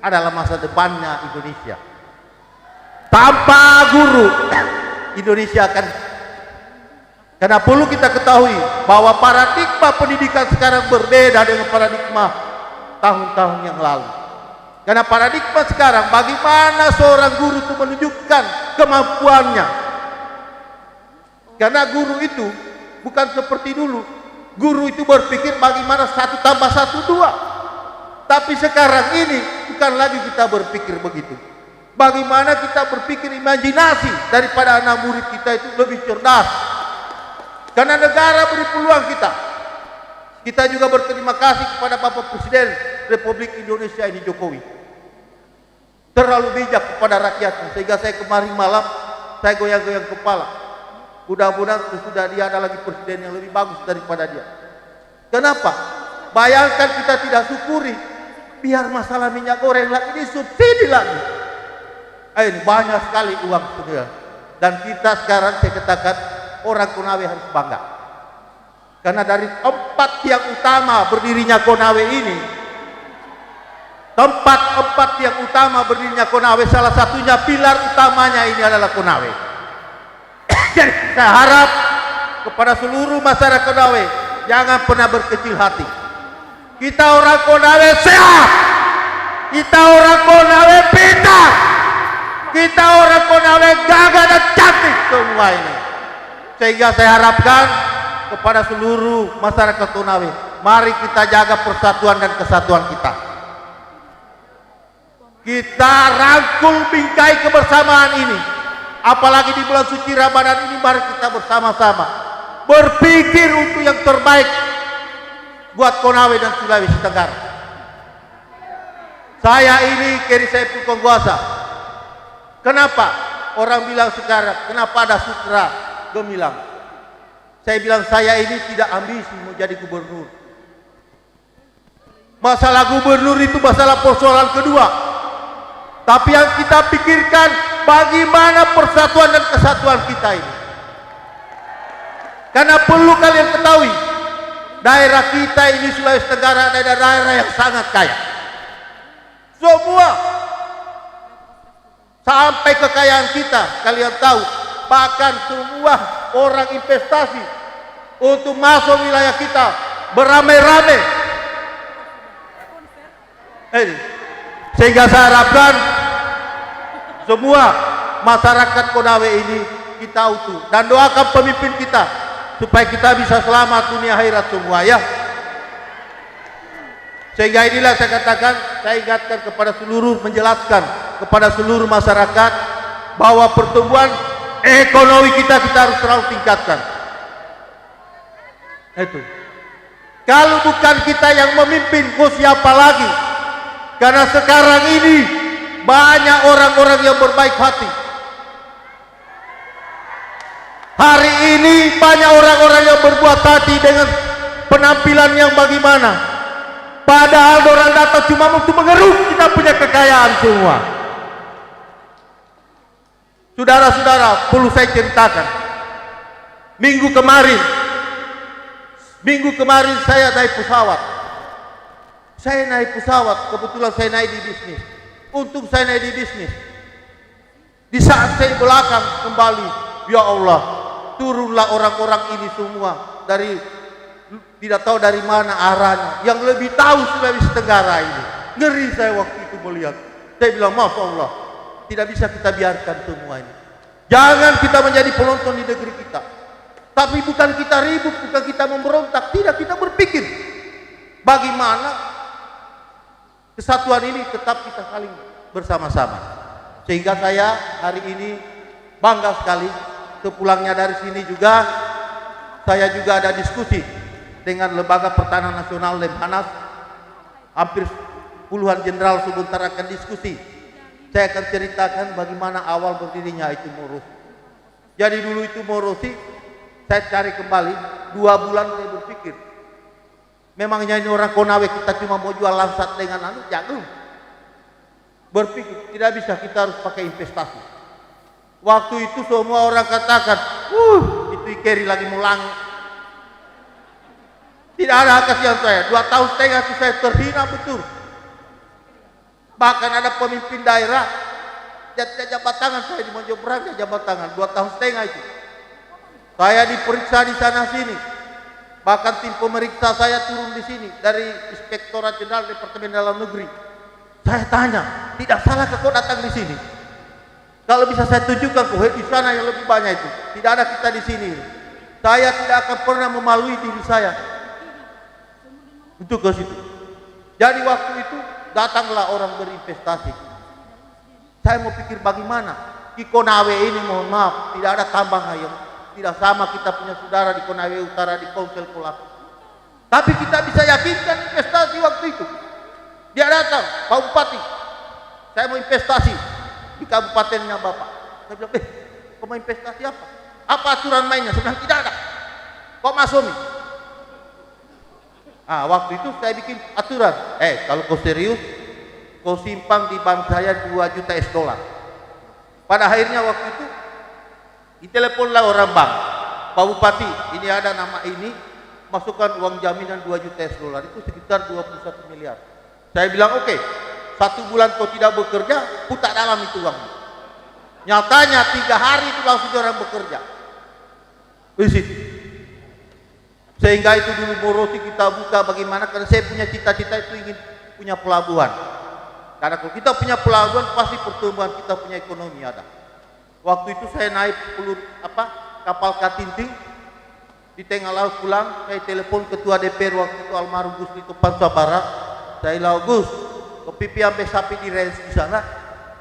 adalah masa depannya Indonesia. Tanpa guru Indonesia akan. Karena perlu kita ketahui bahwa paradigma pendidikan sekarang berbeda dengan paradigma tahun-tahun yang lalu. Karena paradigma sekarang bagaimana seorang guru itu menunjukkan kemampuannya. Karena guru itu bukan seperti dulu. Guru itu berpikir bagaimana 1 tambah 1 2. Tapi sekarang ini bukan lagi kita berpikir begitu. Bagaimana kita berpikir imajinasi daripada anak murid kita itu lebih cerdas. Karena negara beri peluang kita. Kita juga berterima kasih kepada Bapak Presiden Republik Indonesia ini Jokowi. Terlalu bijak kepada rakyatnya sehingga saya kemarin malam saya goyang-goyang kepala. Mudah-mudahan sudah dia ada lagi presiden yang lebih bagus daripada dia. Kenapa? Bayangkan kita tidak syukuri, biar masalah minyak goreng lagi disubsidi lagi. Ini banyak sekali uang sebenarnya. Dan kita sekarang saya katakan orang Konawe harus bangga. Karena dari 4 tiang utama berdirinya Konawe ini, tempat 4 tiang utama berdirinya Konawe, salah satunya pilar utamanya ini adalah Konawe. Jadi saya harap kepada seluruh masyarakat Konawe jangan pernah berkecil hati. Kita orang Konawe sehat, kita orang Konawe pintar, kita orang Konawe gagah dan cantik semua ini. Sehingga saya harapkan kepada seluruh masyarakat Konawe, mari kita jaga persatuan dan kesatuan kita. Kita rangkul bingkai kebersamaan ini. Apalagi di bulan suci Ramadan ini, mari kita bersama-sama berpikir untuk yang terbaik buat Konawe dan Sulawesi Tenggara. Saya ini Keri Saiful Kongguasa. Kenapa orang bilang sekarang, kenapa ada sutra gemilang? Saya bilang saya ini tidak ambisi mau jadi gubernur. Masalah gubernur itu masalah persoalan kedua. Tapi yang kita pikirkan bagaimana persatuan dan kesatuan kita ini. Karena perlu kalian ketahui, daerah kita ini Sulawesi Tenggara adalah daerah yang sangat kaya. Semua sampai kekayaan kita, kalian tahu, bahkan semua orang investasi untuk masuk wilayah kita beramai-ramai. Sehingga saya harapkan semua masyarakat Konawe ini kita utuh dan doakan pemimpin kita supaya kita bisa selamat dunia akhirat semua, ya. Sehingga inilah saya katakan, saya ingatkan kepada seluruh, menjelaskan kepada seluruh masyarakat bahwa pertumbuhan ekonomi kita harus selalu tingkatkan. Itu. Kalau bukan kita yang memimpin, mau siapa lagi? Karena sekarang ini banyak orang-orang yang berbaik hati. Hari ini banyak orang-orang yang berbuat hati dengan penampilan yang bagaimana. Padahal orang datang cuma untuk mengeruk kita punya kekayaan semua. Saudara-saudara, perlu saya ceritakan. Minggu kemarin saya naik pesawat. Kebetulan saya naik di bisnis. Untung saya naik di bisnis. Di saat saya belakang kembali, ya Allah, turunlah orang-orang ini semua dari tidak tahu dari mana arahnya, yang lebih tahu Sulawesi Tenggara ini. Ngeri saya waktu itu melihat. Saya bilang, Masya Allah, tidak bisa kita biarkan semua ini. Jangan kita menjadi penonton di negeri kita. Tapi bukan kita ribut, bukan kita memberontak. Tidak, kita berpikir bagaimana kesatuan ini tetap kita saling bersama-sama. Sehingga saya hari ini bangga sekali. Sepulangnya dari sini juga, saya juga ada diskusi dengan Lembaga Pertahanan Nasional Lemhanas. Hampir puluhan jenderal sebentar akan diskusi. Saya akan ceritakan bagaimana awal berdirinya itu Morosi. Jadi dulu itu Morosi, saya cari kembali 2 bulan saya berpikir. Memangnya ini orang Konawe kita cuma mau jual lansat dengan jagung. Berpikir tidak bisa, kita harus pakai investasi. Waktu itu semua orang katakan, itu Ikeri lagi mulang. Tidak ada kasihan saya. 2 tahun setengah itu saya terhina betul. Bahkan ada pemimpin daerah jabat tangan saya di Mojokerto, jabat tangan 2 tahun setengah itu. Saya diperiksa di sana sini. Bahkan tim pemeriksa saya turun di sini dari Inspektorat Jenderal Departemen Dalam Negeri. Saya tanya, tidak salah kau datang di sini? Kalau bisa saya tunjukkan di sana yang lebih banyak itu. Tidak ada kita di sini. Saya tidak akan pernah memalui diri saya untuk ke situ. Jadi waktu itu datanglah orang berinvestasi. Saya mau pikir bagaimana di Konawe ini, mohon maaf, tidak ada tambang ayam, tidak sama kita punya saudara di Konawe Utara di Konsel Pulau. Tapi kita bisa yakinkan investasi waktu itu. Dia datang, Pak Bupati, saya mau investasi di kabupatennya Bapak. Saya bilang, kau mau investasi apa? Apa aturan mainnya? Saya bilang, tidak ada. Kok masuk nih? Waktu itu saya bikin aturan. Kalau kau serius, kau simpang di bank saya 2 juta US dollar. Pada akhirnya waktu itu diteleponlah orang bank, Pak Bupati, ini ada nama ini, masukkan uang jaminan 2 juta US dollar, itu sekitar 21 miliar. Saya bilang oke, 1 bulan kau tidak bekerja, putar dalam itu uang. Nyatanya 3 hari itu langsung orang bekerja di situ. Sehingga itu dulu Morosi kita buka bagaimana, karena saya punya cita-cita itu ingin punya pelabuhan. Karena kalau kita punya pelabuhan pasti pertumbuhan kita punya ekonomi ada. Waktu itu saya naik kapal Katinting di tengah laut pulang. Saya telepon ketua DPR waktu itu almarhum Gus Lito Pansa Barat. Saya bilang, Gus, kepipi sampai sapi di rels di sana.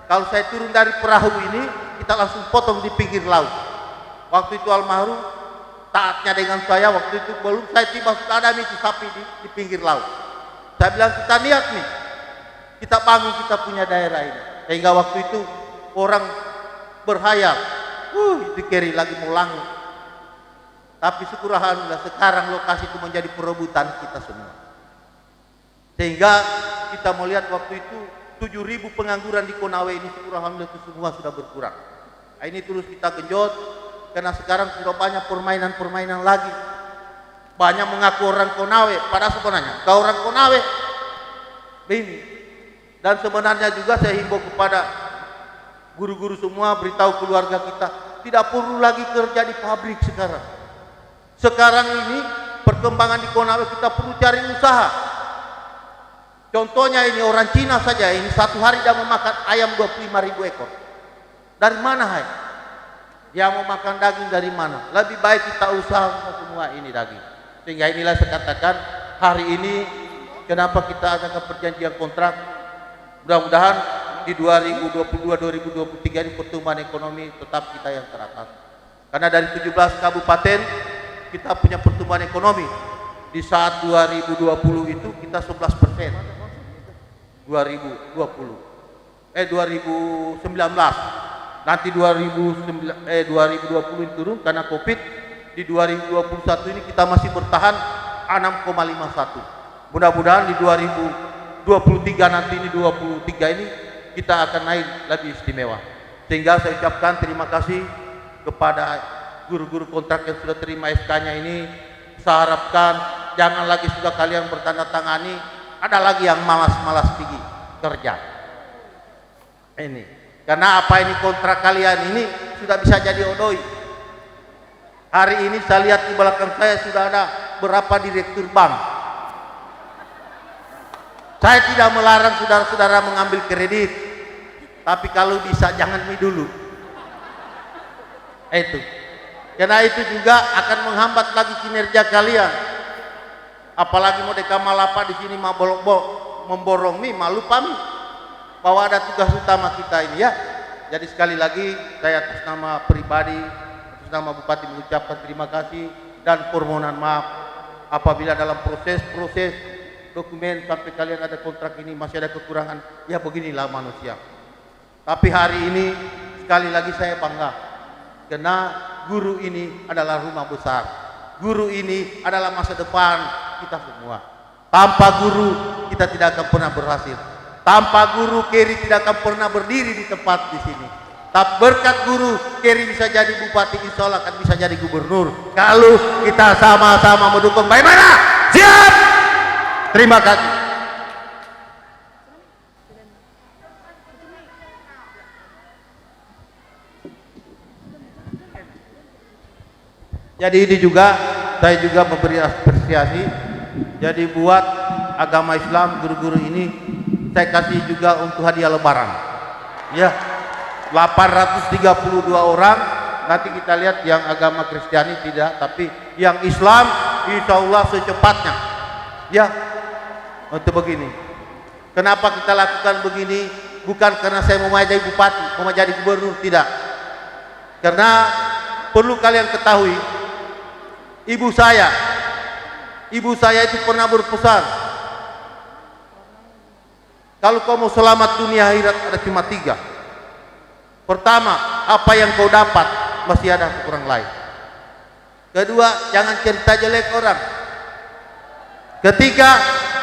Kalau saya turun dari perahu ini, kita langsung potong di pinggir laut. Waktu itu almarhum taatnya dengan saya. Waktu itu belum saya tiba sudah ada itu sapi di pinggir laut. Saya bilang, kita niat nih, kita bangun kita punya daerah ini. Sehingga waktu itu orang berhayal, itu kiri lagi mau langut. Tapi syukur alhamdulillah sekarang lokasi itu menjadi perebutan kita semua. Sehingga kita melihat waktu itu 7.000 pengangguran di Konawe ini, syukur alhamdulillah itu semua sudah berkurang. Nah, ini terus kita genjot karena sekarang sudah banyak permainan-permainan lagi. Banyak mengaku orang Konawe, padahal sebenarnya kau orang Konawe ini. Dan sebenarnya juga saya himbau kepada guru-guru semua, beritahu keluarga kita, tidak perlu lagi kerja di pabrik sekarang. Sekarang ini perkembangan di Konawe kita perlu cari usaha. Contohnya ini orang Cina saja, ini satu hari dia memakan ayam 25.000 ekor. Dari mana hai? Dia mau makan daging dari mana? Lebih baik kita usaha semua ini daging. Sehingga inilah saya katakan hari ini kenapa kita adakan perjanjian kontrak. Mudah-mudahan di 2022-2023 ini pertumbuhan ekonomi tetap kita yang teratas. Karena dari 17 kabupaten kita punya pertumbuhan ekonomi. Di saat 2020 itu kita 11%. 2019. Nanti 2020 turun karena Covid. Di 2021 ini kita masih bertahan 6,51. Mudah-mudahan di 2023 nanti ini 23 ini kita akan naik lebih istimewa. Sehingga saya ucapkan terima kasih kepada guru-guru kontrak yang sudah terima SK-nya ini. Saya harapkan jangan lagi sudah kalian bertanda tangani, ada lagi yang malas-malas pergi kerja. Ini karena apa ini kontrak kalian ini sudah bisa jadi odoi. Hari ini saya lihat di belakang saya sudah ada berapa direktur bank. Saya tidak melarang saudara-saudara mengambil kredit, tapi kalau bisa jangan mi dulu. Itu. Karena itu juga akan menghambat lagi kinerja kalian. Apalagi mau deka malapa di sini mau memborong mi, malu pami bahwa ada tugas utama kita ini ya. Jadi sekali lagi saya atas nama pribadi, atas nama Bupati mengucapkan terima kasih dan permohonan maaf apabila dalam proses dokumen sampai kalian ada kontrak ini masih ada kekurangan. Ya beginilah manusia. Tapi hari ini sekali lagi saya bangga karena guru ini adalah rumah besar. Guru ini adalah masa depan kita semua. Tanpa guru kita tidak akan pernah berhasil. Tanpa guru Keri tidak akan pernah berdiri di tempat di sini. Tapi berkat guru Keri bisa jadi bupati, insya Allah akan bisa jadi gubernur. Kalau kita sama-sama mendukung, bagaimana? Siap! Terima kasih. Jadi ini juga saya juga memberi apresiasi. Jadi buat agama Islam guru-guru ini saya kasih juga untuk hadiah lebaran. Ya, 832 orang. Nanti kita lihat yang agama Kristiani tidak, tapi yang Islam insya Allah secepatnya. Ya, untuk begini. Kenapa kita lakukan begini? Bukan karena saya mau jadi bupati, mau jadi gubernur, tidak. Karena perlu kalian ketahui, ibu saya itu pernah berpesan, kalau kau mau selamat dunia akhirat ada cuma 3. Pertama, apa yang kau dapat masih ada orang lain. Kedua, jangan cerita jelek orang. Ketiga,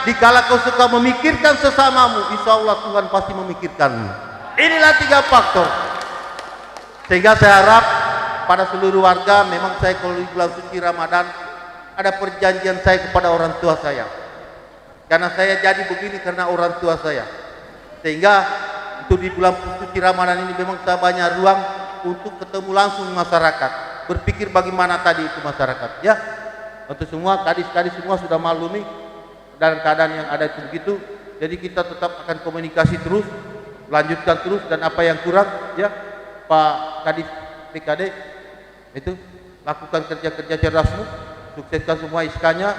dikala kau suka memikirkan sesamamu, insya Allah Tuhan pasti memikirkanmu. Inilah 3 faktor. Sehingga saya harap pada seluruh warga, memang saya kalau di bulan suci Ramadan ada perjanjian saya kepada orang tua saya. Karena saya jadi begini karena orang tua saya. Sehingga untuk di bulan suci Ramadan ini memang saya banyak ruang untuk ketemu langsung masyarakat. Berpikir bagaimana tadi itu masyarakat. Ya, untuk semua kadis-kadis semua sudah maklumi dalam keadaan yang ada itu begitu. Jadi kita tetap akan komunikasi terus, lanjutkan terus, dan apa yang kurang ya Pak Kadis PKD itu lakukan kerja-kerja cerdasmu, sukseskan semua SK-nya,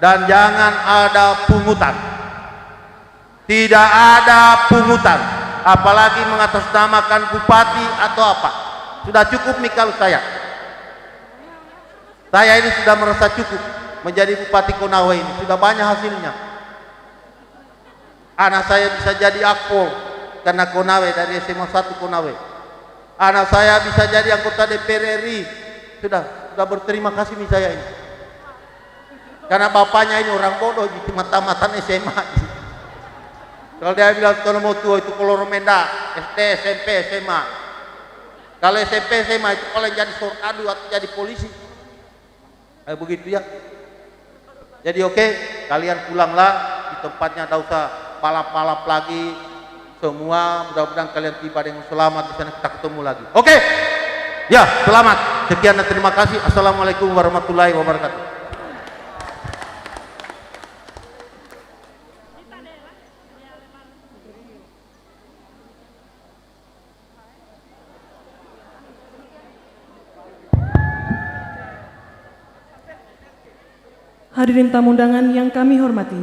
dan jangan ada pungutan. Tidak ada pungutan, apalagi mengatasnamakan bupati atau apa. Sudah cukup nih kalau saya ini sudah merasa cukup menjadi Bupati Konawe ini, sudah banyak hasilnya. Anak saya bisa jadi akpol karena Konawe, dari SMA 1 Konawe. Anak saya bisa jadi anggota DPR RI, sudah berterima kasih nih saya ini. Karena bapaknya ini orang bodoh di mata-matan SMA. Kalau dia bilang kalau mau tua itu kolor menda, SD, SMP, SMA. Kalau SMP, SMA itu kalau jadi sorkadu atau jadi polisi. Begitu ya. Jadi oke, kalian pulanglah di tempatnya, tidak usah palap-palap lagi. Semua mudah-mudahan kalian tiba dengan selamat di sana, kita ketemu lagi. Oke? Ya, selamat. Sekian dan terima kasih. Assalamualaikum warahmatullahi wabarakatuh. Hadirin tamu undangan yang kami hormati,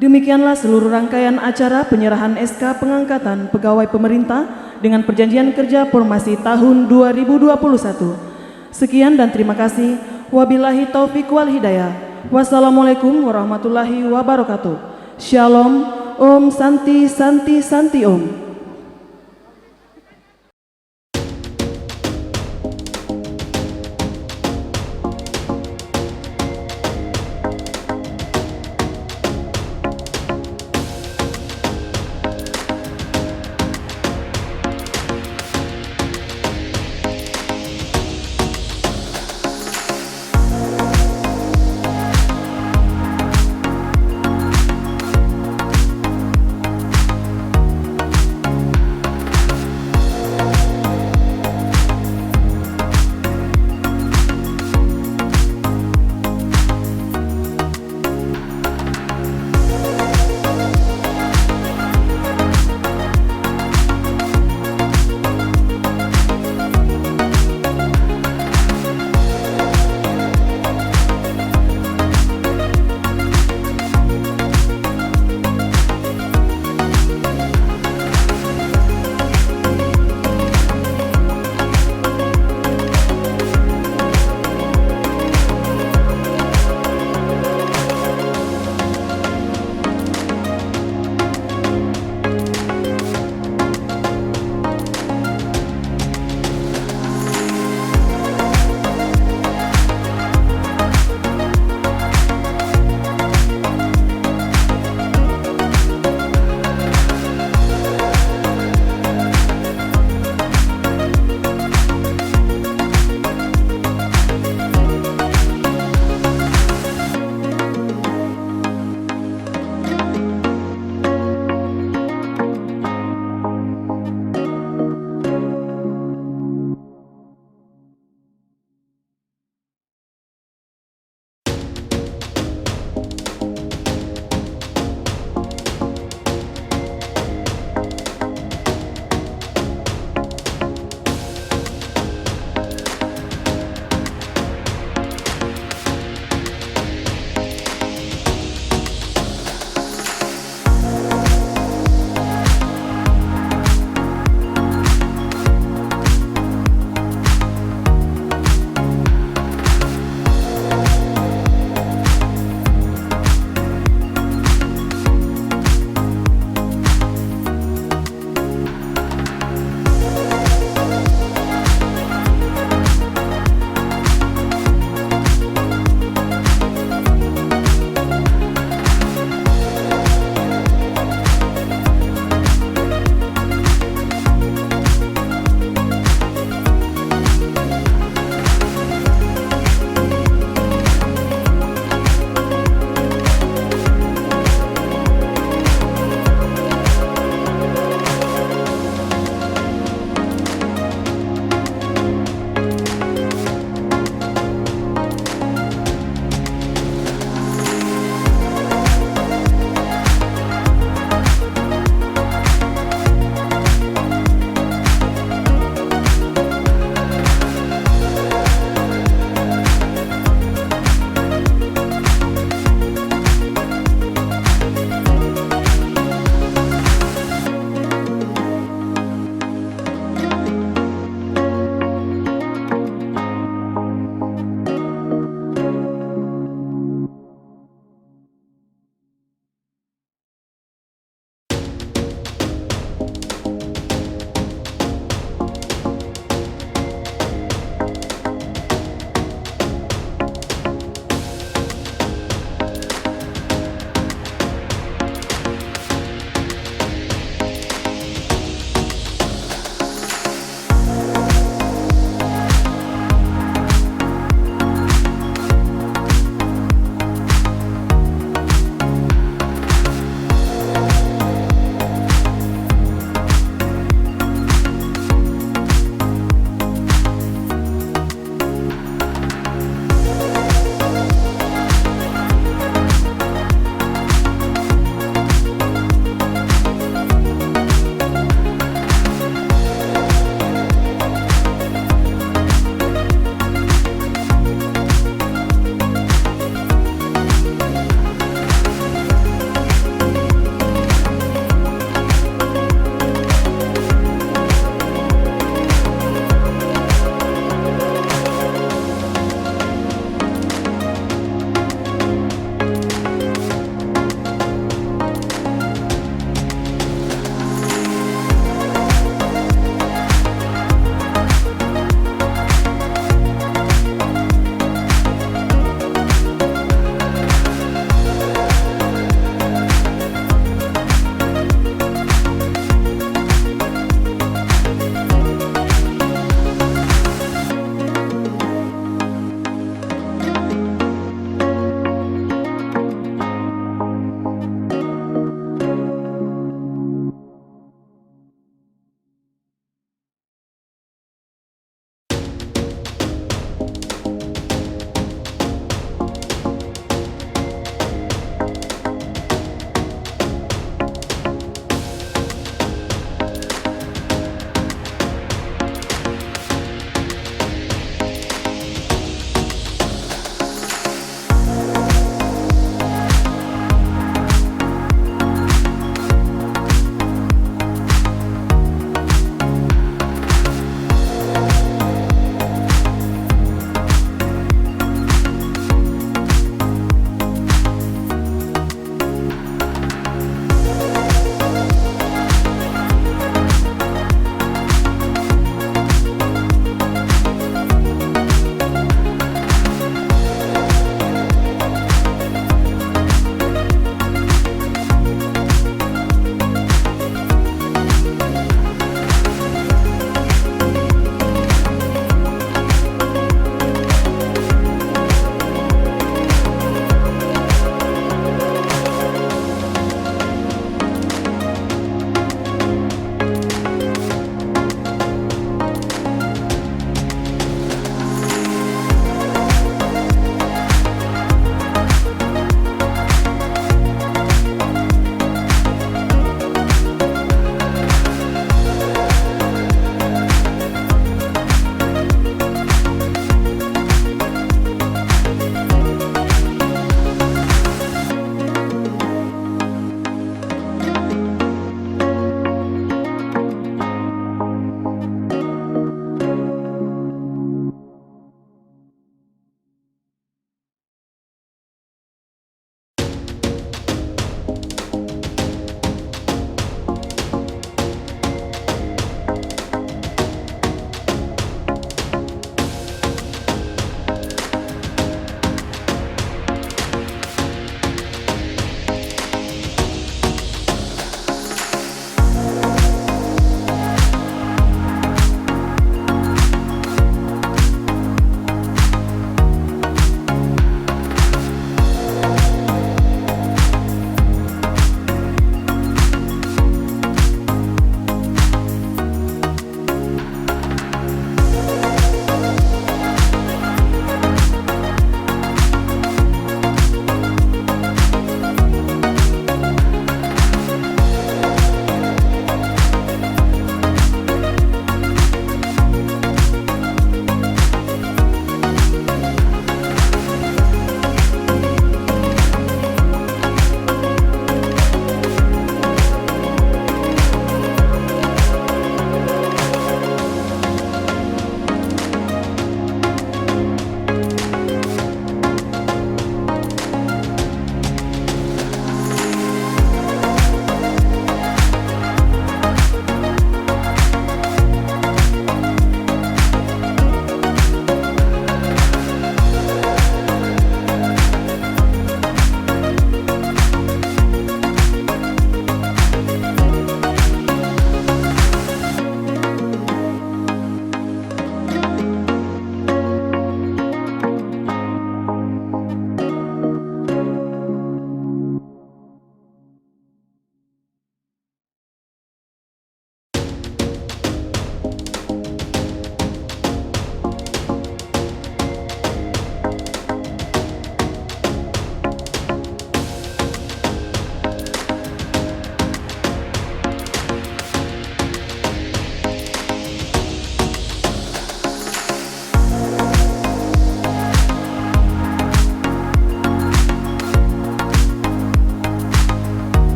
demikianlah seluruh rangkaian acara penyerahan SK pengangkatan pegawai pemerintah dengan perjanjian kerja formasi tahun 2021. Sekian dan terima kasih. Wabillahi taufik wal hidayah. Wassalamualaikum warahmatullahi wabarakatuh. Shalom. Om Santi Santi Santi Om.